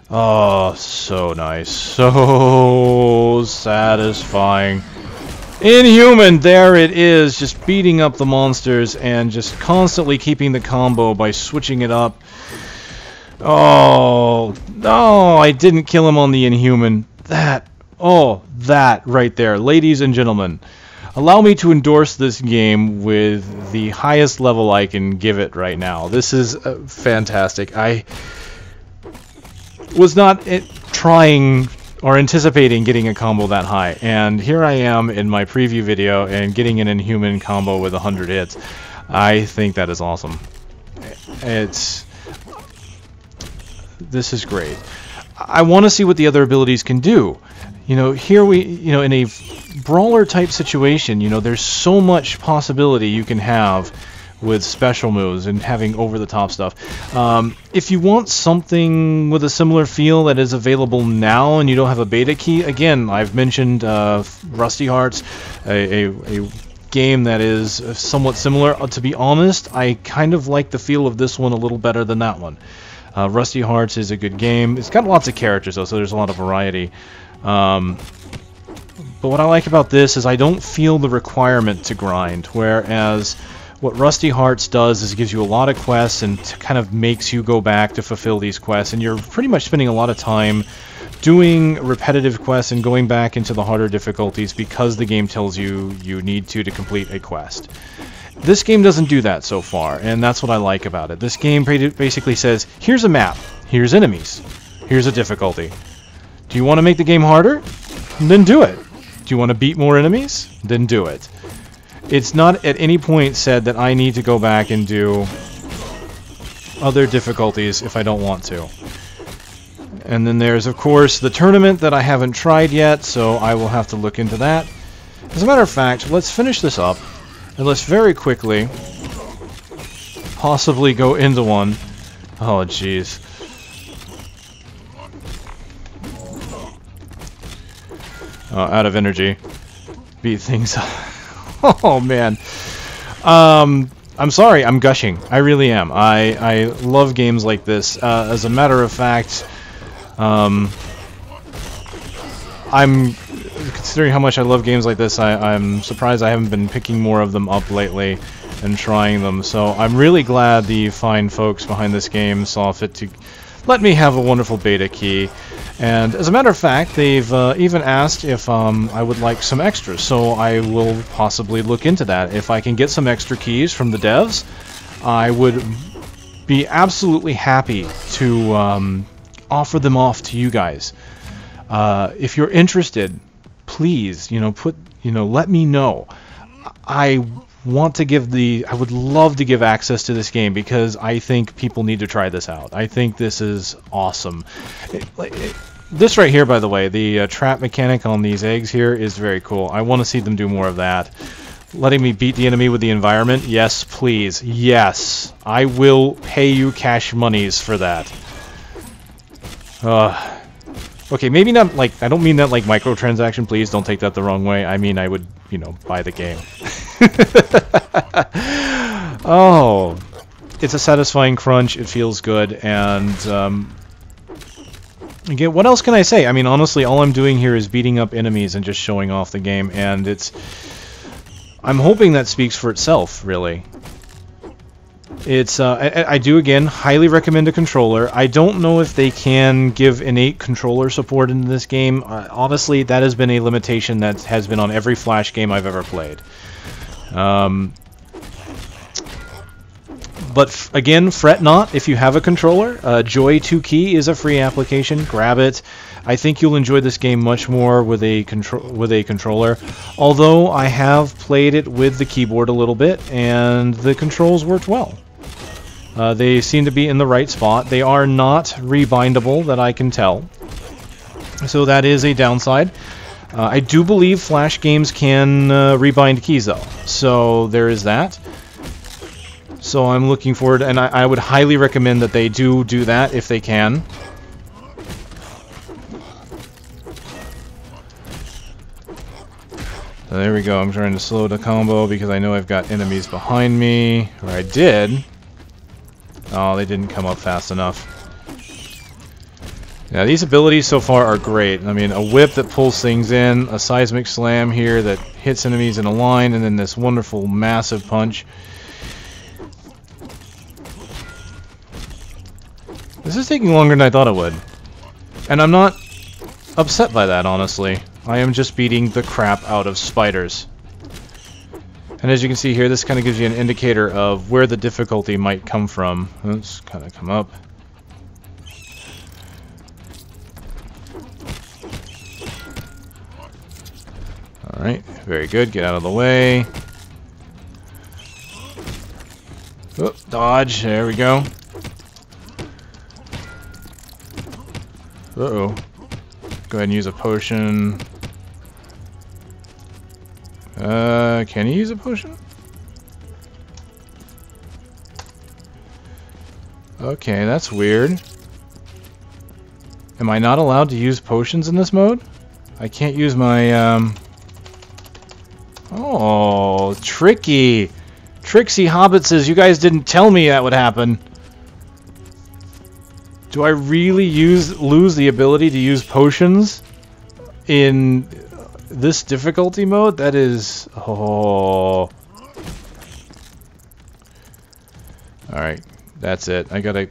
Oh, so nice. So satisfying. Inhuman! There it is. Just beating up the monsters and just constantly keeping the combo by switching it up. Oh, no, I didn't kill him on the Inhuman. That right there. Ladies and gentlemen, allow me to endorse this game with the highest level I can give it right now. This is fantastic. I was not trying or anticipating getting a combo that high, and here I am in my preview video and getting an Inhuman combo with 100 hits. I think that is awesome. This is great. I want to see what the other abilities can do. You know, here in a brawler type situation, you know, there's so much possibility you can have with special moves and having over-the-top stuff. If you want something with a similar feel that is available now and you don't have a beta key, again, I've mentioned Rusty Hearts, a game that is somewhat similar. To be honest, I kind of like the feel of this one a little better than that one. Rusty Hearts is a good game. It's got lots of characters, though, so there's a lot of variety. But what I like about this is I don't feel the requirement to grind, whereas what Rusty Hearts does is it gives you a lot of quests and kind of makes you go back to fulfill these quests, and you're pretty much spending a lot of time doing repetitive quests and going back into the harder difficulties because the game tells you you need to complete a quest. This game doesn't do that so far, and that's what I like about it. This game basically says, here's a map, here's enemies, here's a difficulty. Do you want to make the game harder? Then do it. Do you want to beat more enemies? Then do it. It's not at any point said that I need to go back and do other difficulties if I don't want to. And then there's, of course, the tournament that I haven't tried yet, so I will have to look into that. As a matter of fact, let's finish this up, and let's very quickly possibly go into one. Oh, jeez. Out of energy. Beat things up. Oh, man. I'm sorry, I'm gushing. I really am. I love games like this. As a matter of fact, I'm considering how much I love games like this, I'm surprised I haven't been picking more of them up lately and trying them. So I'm really glad the fine folks behind this game saw fit to let me have a wonderful beta key. And as a matter of fact, they've even asked if I would like some extras, so I will possibly look into that. If I can get some extra keys from the devs, I would be absolutely happy to offer them off to you guys. If you're interested, please, let me know. I would love to give access to this game because I think people need to try this out. I think this is awesome. This right here, by the way, the trap mechanic on these eggs here is very cool. I want to see them do more of that. Letting me beat the enemy with the environment? Yes, please. Yes. I will pay you cash monies for that. Okay, maybe not like, I don't mean that like microtransaction, please don't take that the wrong way. I mean I would, buy the game. Oh, it's a satisfying crunch, it feels good, and again, what else can I say? I mean, honestly, all I'm doing here is beating up enemies and just showing off the game, and I'm hoping that speaks for itself, really. I do, again, highly recommend a controller. I don't know if they can give innate controller support in this game. Honestly, that has been a limitation that has been on every Flash game I've ever played. But again, fret not if you have a controller. Joy 2 Key is a free application. Grab it. I think you'll enjoy this game much more with a controller. Although I have played it with the keyboard a little bit, and the controls worked well. They seem to be in the right spot. They are not rebindable, that I can tell. So that is a downside. I do believe Flash games can rebind keys, though. So there is that. So I'm looking forward, and I would highly recommend that they do that if they can. So there we go. I'm trying to slow the combo because I know I've got enemies behind me. Or I did. Oh, they didn't come up fast enough. Yeah, these abilities so far are great. I mean, a whip that pulls things in, a seismic slam here that hits enemies in a line, and then this wonderful massive punch. This is taking longer than I thought it would. And I'm not upset by that, honestly. I am just beating the crap out of spiders. And as you can see here, this kind of gives you an indicator of where the difficulty might come from. Let's kind of come up. Alright, very good. Get out of the way. Oh, dodge. There we go. Uh-oh. Go ahead and use a potion. Can you use a potion? Okay, that's weird. Am I not allowed to use potions in this mode? I can't use my, Oh, tricky! Trixie Hobbit says, you guys didn't tell me that would happen. Do I really lose the ability to use potions in this difficulty mode, that is... Oh. Alright, that's it. I gotta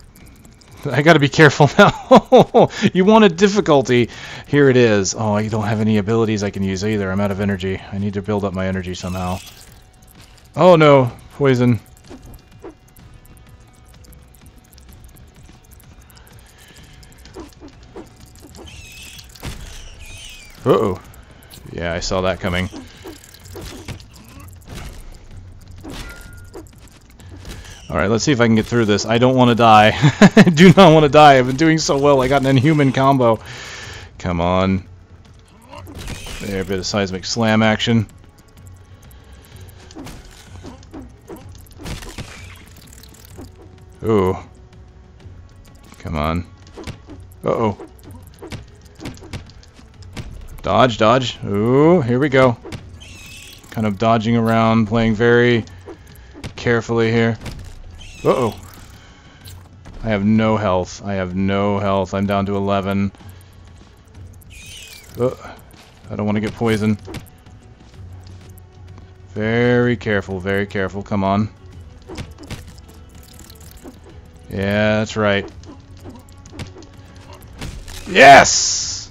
be careful now. You wanted difficulty. Here it is. Oh, I don't have any abilities I can use either. I'm out of energy. I need to build up my energy somehow. Oh no, poison. Uh-oh. Yeah, I saw that coming. Alright, let's see if I can get through this. I don't want to die. I do not want to die. I've been doing so well. I got an inhuman combo. Come on. There, a bit of seismic slam action. Ooh. Come on. Uh-oh. Dodge, dodge. Ooh, here we go. Kind of dodging around, playing very carefully here. Uh-oh. I have no health. I have no health. I'm down to 11. I don't want to get poisoned. Very careful, very careful. Come on. Yeah, that's right. Yes!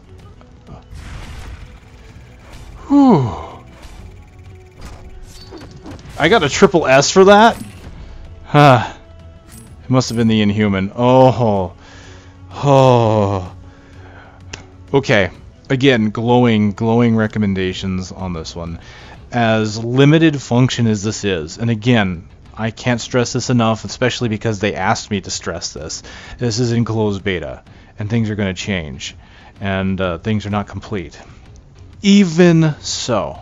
Whew. I got a triple S for that? Huh. It must have been the Inhuman. Oh. Oh. Okay. Again, glowing recommendations on this one. As limited function as this is, and again, I can't stress this enough, especially because they asked me to stress this. This is in closed beta, and things are going to change, and things are not complete. Even so,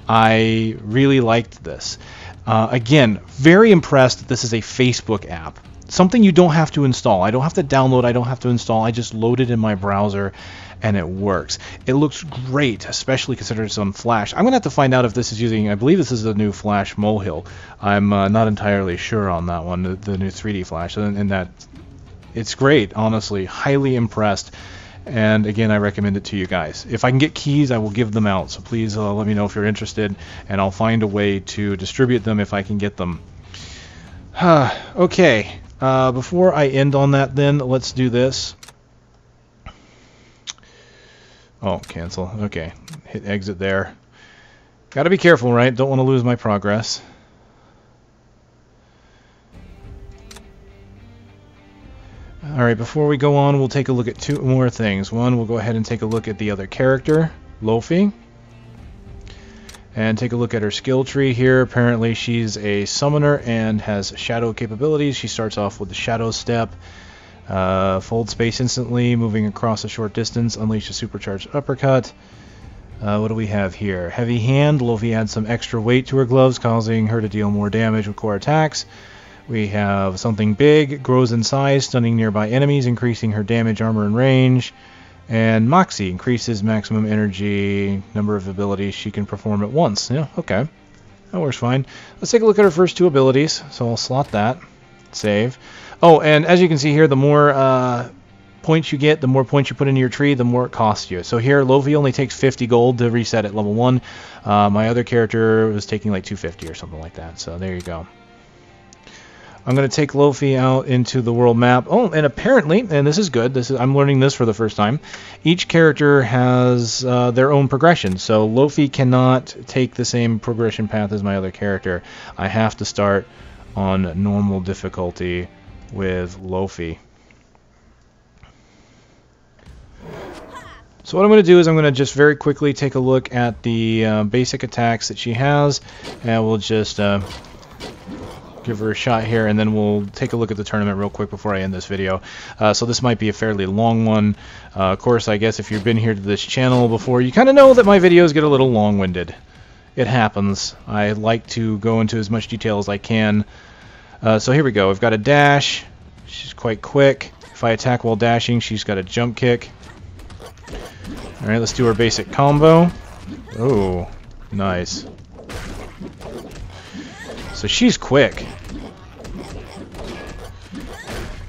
I really liked this. Again, very impressed that this is a Facebook app. Something you don't have to install. I don't have to download, I don't have to install. I just load it in my browser and it works. It looks great, especially considering it's on Flash. I'm going to have to find out if this is using, I believe this is the new Flash Molehill. I'm not entirely sure on that one, the new 3D Flash. And that, it's great, honestly. Highly impressed. And again, I recommend it to you guys. If I can get keys, I will give them out. So please let me know if you're interested, and I'll find a way to distribute them if I can get them. Okay, before I end on that then, let's do this. Oh, cancel. Okay, hit exit there. Gotta be careful, right? Don't want to lose my progress. Alright, before we go on, we'll take a look at two more things. One, we'll go ahead and take a look at the other character, Lofi. And take a look at her skill tree here. Apparently she's a summoner and has shadow capabilities. She starts off with the shadow step. Fold space instantly, moving across a short distance, unleash a supercharged uppercut. What do we have here? Heavy hand. Lofi adds some extra weight to her gloves, causing her to deal more damage with core attacks. We have something big, grows in size, stunning nearby enemies, increasing her damage, armor, and range. And Moxie increases maximum energy, number of abilities she can perform at once. Yeah, okay. That works fine. Let's take a look at her first two abilities. So I'll slot that. Save. Oh, and as you can see here, the more points you get, the more points you put into your tree, the more it costs you. So here, Lofi only takes 50 gold to reset at level 1. My other character was taking like 250 or something like that. So there you go. I'm going to take Lofi out into the world map. Oh, and apparently, and this is good, I'm learning this for the first time, each character has their own progression. So Lofi cannot take the same progression path as my other character. I have to start on normal difficulty with Lofi. So what I'm going to do is I'm going to just very quickly take a look at the basic attacks that she has, and we'll just give her a shot here, and then we'll take a look at the tournament real quick before I end this video. So this might be a fairly long one. Of course, I guess if you've been here to this channel before, you kind of know that my videos get a little long-winded. It happens. I like to go into as much detail as I can. So here we go. I've got a dash. She's quite quick. If I attack while dashing, she's got a jump kick. Alright, let's do our basic combo. Oh, nice. So she's quick.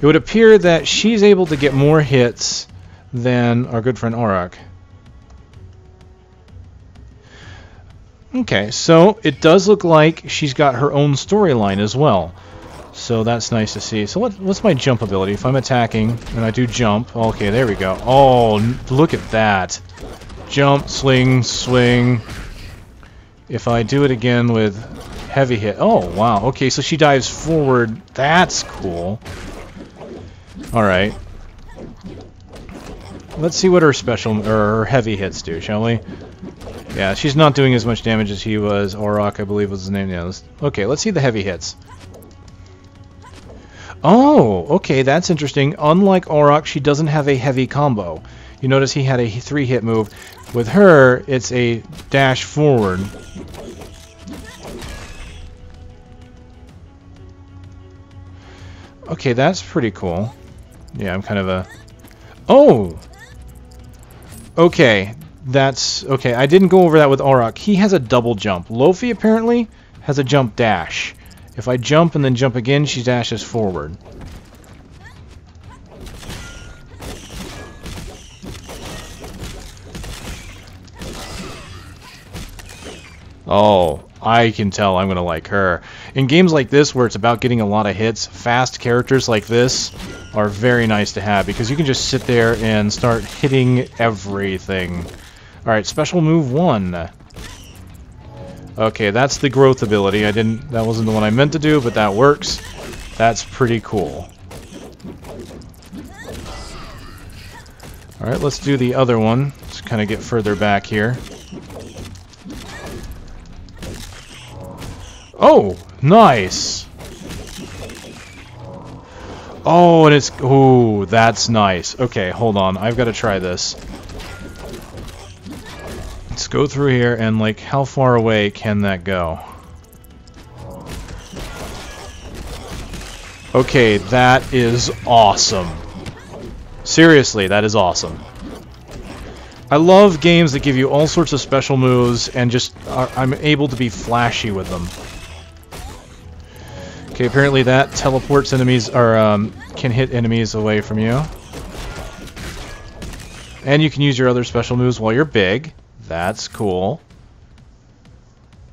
It would appear that she's able to get more hits than our good friend Auroch. Okay, so it does look like she's got her own storyline as well. So that's nice to see. So what's my jump ability? If I'm attacking and I do jump, okay, there we go. Oh, look at that. Jump, sling, swing. If I do it again with heavy hit. Oh, wow. Okay, so she dives forward. That's cool. Alright. Let's see what her special, or her heavy hits do, shall we? Yeah, she's not doing as much damage as he was. Auroch, I believe was his name. Yeah, okay, let's see the heavy hits. Oh, okay, that's interesting. Unlike Auroch, she doesn't have a heavy combo. You notice he had a 3-hit move. With her, it's a dash forward. Okay, that's pretty cool. Yeah, I'm kind of a... Oh! Okay, that's... Okay, I didn't go over that with Auroch. He has a double jump. Lofi, apparently, has a jump dash. If I jump and then jump again, she dashes forward. Oh, I can tell I'm going to like her. In games like this where it's about getting a lot of hits, fast characters like this are very nice to have because you can just sit there and start hitting everything. Alright, special move 1. Okay, that's the growth ability. That wasn't the one I meant to do, but that works. That's pretty cool. Alright, let's do the other one. Let's kind of get further back here. Oh, nice! Oh, and it's... Ooh, that's nice. Okay, hold on. I've got to try this. Let's go through here, and, like, how far away can that go? Okay, that is awesome. Seriously, that is awesome. I love games that give you all sorts of special moves, and just... I'm able to be flashy with them. Okay, apparently that teleports enemies, or can hit enemies away from you. And you can use your other special moves while you're big. That's cool.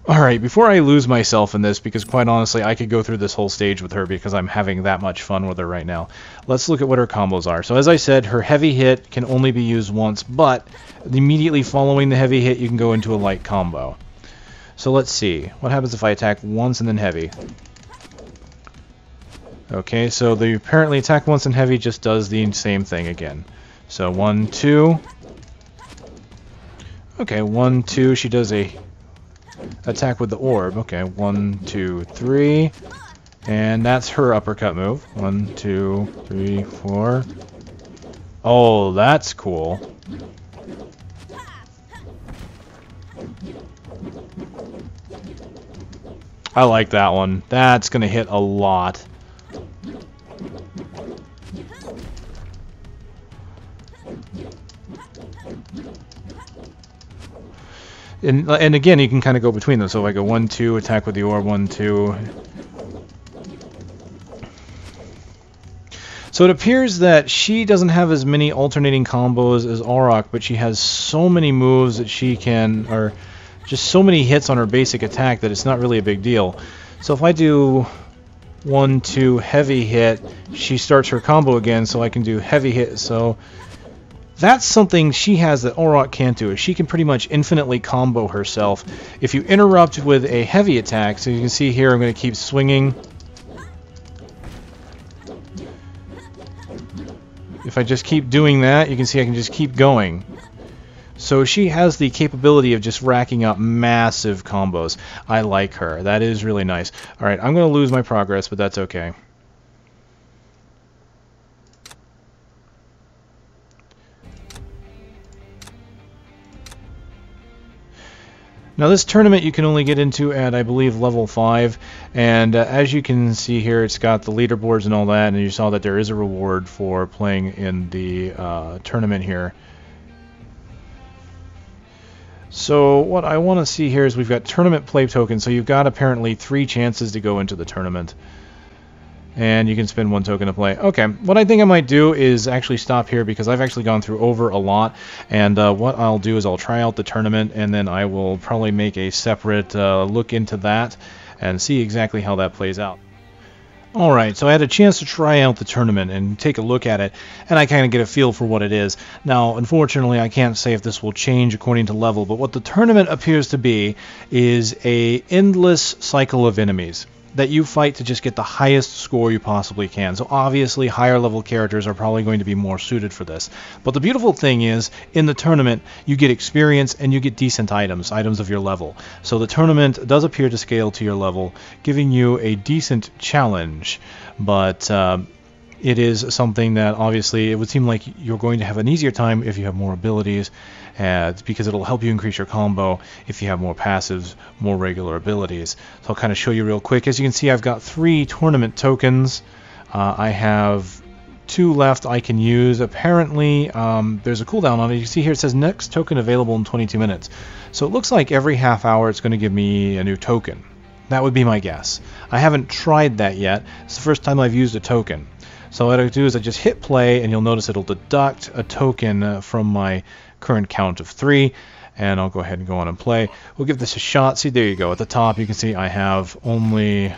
Alright, before I lose myself in this, because quite honestly I could go through this whole stage with her because I'm having that much fun with her right now. Let's look at what her combos are. So as I said, her heavy hit can only be used once, but immediately following the heavy hit you can go into a light combo. So let's see. What happens if I attack once and then heavy? Okay, so the apparently attack once and heavy just does the same thing again. So 1, 2. Okay, 1, 2. She does a attack with the orb. Okay, 1, 2, 3. And that's her uppercut move. 1, 2, 3, 4. Oh, that's cool. I like that one. That's gonna hit a lot. And again, you can kind of go between them. So if I go 1, 2, attack with the orb, 1, 2. So it appears that she doesn't have as many alternating combos as Auroch, but she has so many moves that she can, or just so many hits on her basic attack that it's not really a big deal. So if I do 1, 2, heavy hit, she starts her combo again, so I can do heavy hit. So that's something she has that Auroch can't do. She can pretty much infinitely combo herself. If you interrupt with a heavy attack, so you can see here I'm going to keep swinging. If I just keep doing that, you can see I can just keep going. So she has the capability of just racking up massive combos. I like her. That is really nice. Alright, I'm going to lose my progress, but that's okay. Now this tournament you can only get into at, I believe, level 5, and as you can see here, it's got the leaderboards and all that, and you saw that there is a reward for playing in the tournament here. So what I want to see here is we've got tournament play tokens, so you've got apparently 3 chances to go into the tournament. And you can spend 1 token to play. Okay, what I think I might do is actually stop here because I've actually gone through over a lot. And what I'll do is I'll try out the tournament, and then I will probably make a separate look into that and see exactly how that plays out. Alright, so I had a chance to try out the tournament and take a look at it, and I kind of get a feel for what it is. Now, unfortunately, I can't say if this will change according to level, but what the tournament appears to be is a endless cycle of enemies that you fight to just get the highest score you possibly can. So obviously higher level characters are probably going to be more suited for this. But the beautiful thing is, in the tournament, you get experience and you get decent items of your level. So the tournament does appear to scale to your level, giving you a decent challenge. But it is something that obviously it would seem like you're going to have an easier time if you have more abilities, because it'll help you increase your combo if you have more passives, more regular abilities. So I'll kind of show you real quick. As you can see, I've got 3 tournament tokens. I have 2 left I can use. Apparently, there's a cooldown on it. You can see here it says next token available in 22 minutes. So it looks like every half hour it's going to give me a new token. That would be my guess. I haven't tried that yet. It's the first time I've used a token. So what I do is I just hit play, and you'll notice it'll deduct a token from my current count of 3, and I'll go ahead and go on and play. We'll give this a shot. See, there you go. At the top, you can see I have only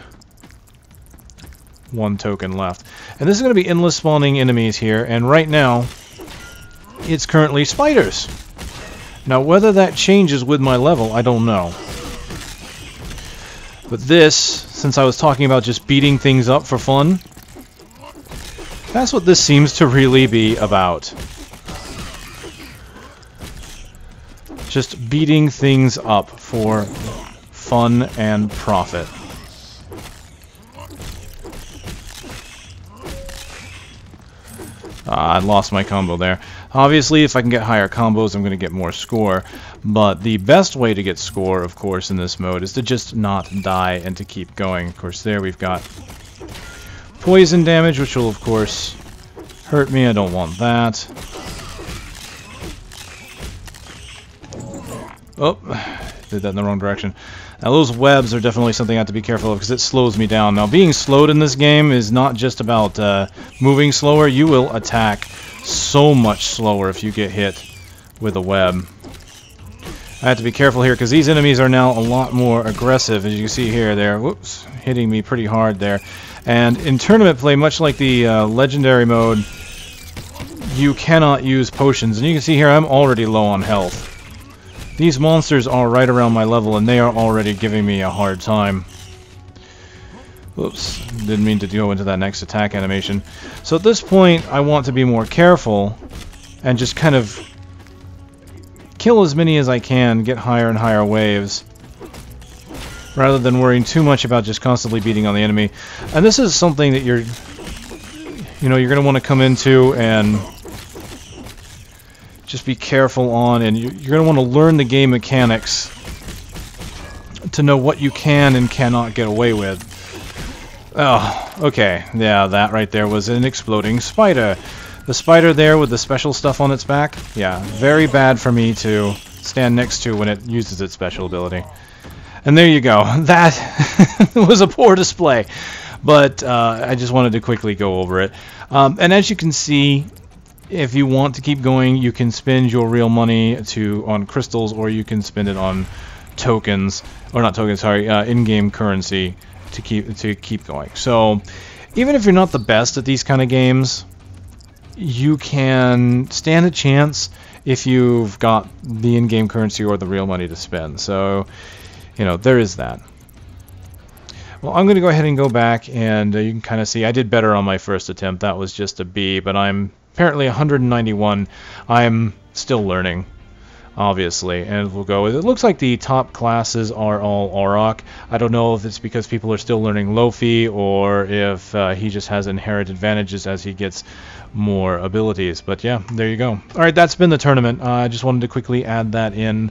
1 token left. And this is going to be endless spawning enemies here, and right now, it's currently spiders. Now, whether that changes with my level, I don't know. But this, since I was talking about just beating things up for fun, that's what this seems to really be about. Just beating things up for fun and profit. I lost my combo there. Obviously, if I can get higher combos, I'm going to get more score. But the best way to get score, of course, in this mode is to just not die and to keep going. Of course, there we've got poison damage, which will, of course, hurt me. I don't want that. Oh, did that in the wrong direction. Now, those webs are definitely something I have to be careful of because it slows me down. Now, being slowed in this game is not just about moving slower. You will attack so much slower if you get hit with a web. I have to be careful here because these enemies are now a lot more aggressive. As you can see here, they're hitting me pretty hard there. And in tournament play, much like the legendary mode, you cannot use potions. And you can see here I'm already low on health. These monsters are right around my level, and they are already giving me a hard time. Oops, didn't mean to go into that next attack animation. So at this point, I want to be more careful and just kind of kill as many as I can, get higher and higher waves, rather than worrying too much about just constantly beating on the enemy. And this is something that you're going to want to come into and just be careful on, and you're going to want to learn the game mechanics to know what you can and cannot get away with. Oh, okay. Yeah, that right there was an exploding spider. The spider there with the special stuff on its back, yeah, very bad for me to stand next to when it uses its special ability. And there you go. That was a poor display. But I just wanted to quickly go over it. And as you can see, if you want to keep going, you can spend your real money on crystals, or you can spend it on tokens, or not tokens, sorry, in-game currency to keep going. So even if you're not the best at these kind of games, you can stand a chance if you've got the in-game currency or the real money to spend. So, there is that. Well, I'm going to go ahead and go back, and you can kind of see I did better on my first attempt. That was just a B, but I'm apparently 191. I'm still learning, obviously, and we'll go with it. It looks like the top classes are all Auroch. I don't know if it's because people are still learning Lofi, or if he just has inherent advantages as he gets more abilities. But yeah, there you go. Alright, that's been the tournament. I just wanted to quickly add that in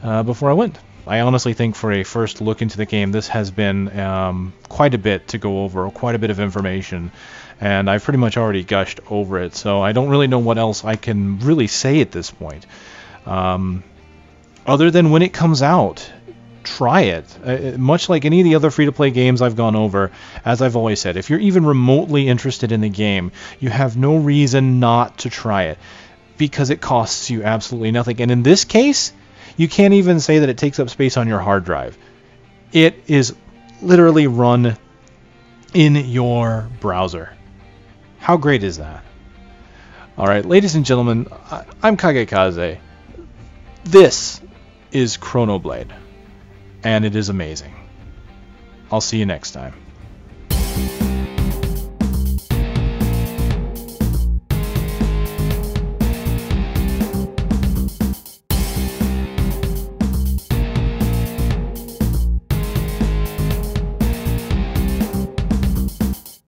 before I went. I honestly think for a first look into the game, this has been quite a bit to go over, quite a bit of information, and I've pretty much already gushed over it, so I don't really know what else I can really say at this point. Other than when it comes out, try it. Much like any of the other free-to-play games I've gone over, as I've always said, if you're even remotely interested in the game, you have no reason not to try it, because it costs you absolutely nothing. And in this case, you can't even say that it takes up space on your hard drive. It is literally run in your browser. How great is that? Alright, ladies and gentlemen, I'm Kagekaze. This is ChronoBlade, and it is amazing. I'll see you next time.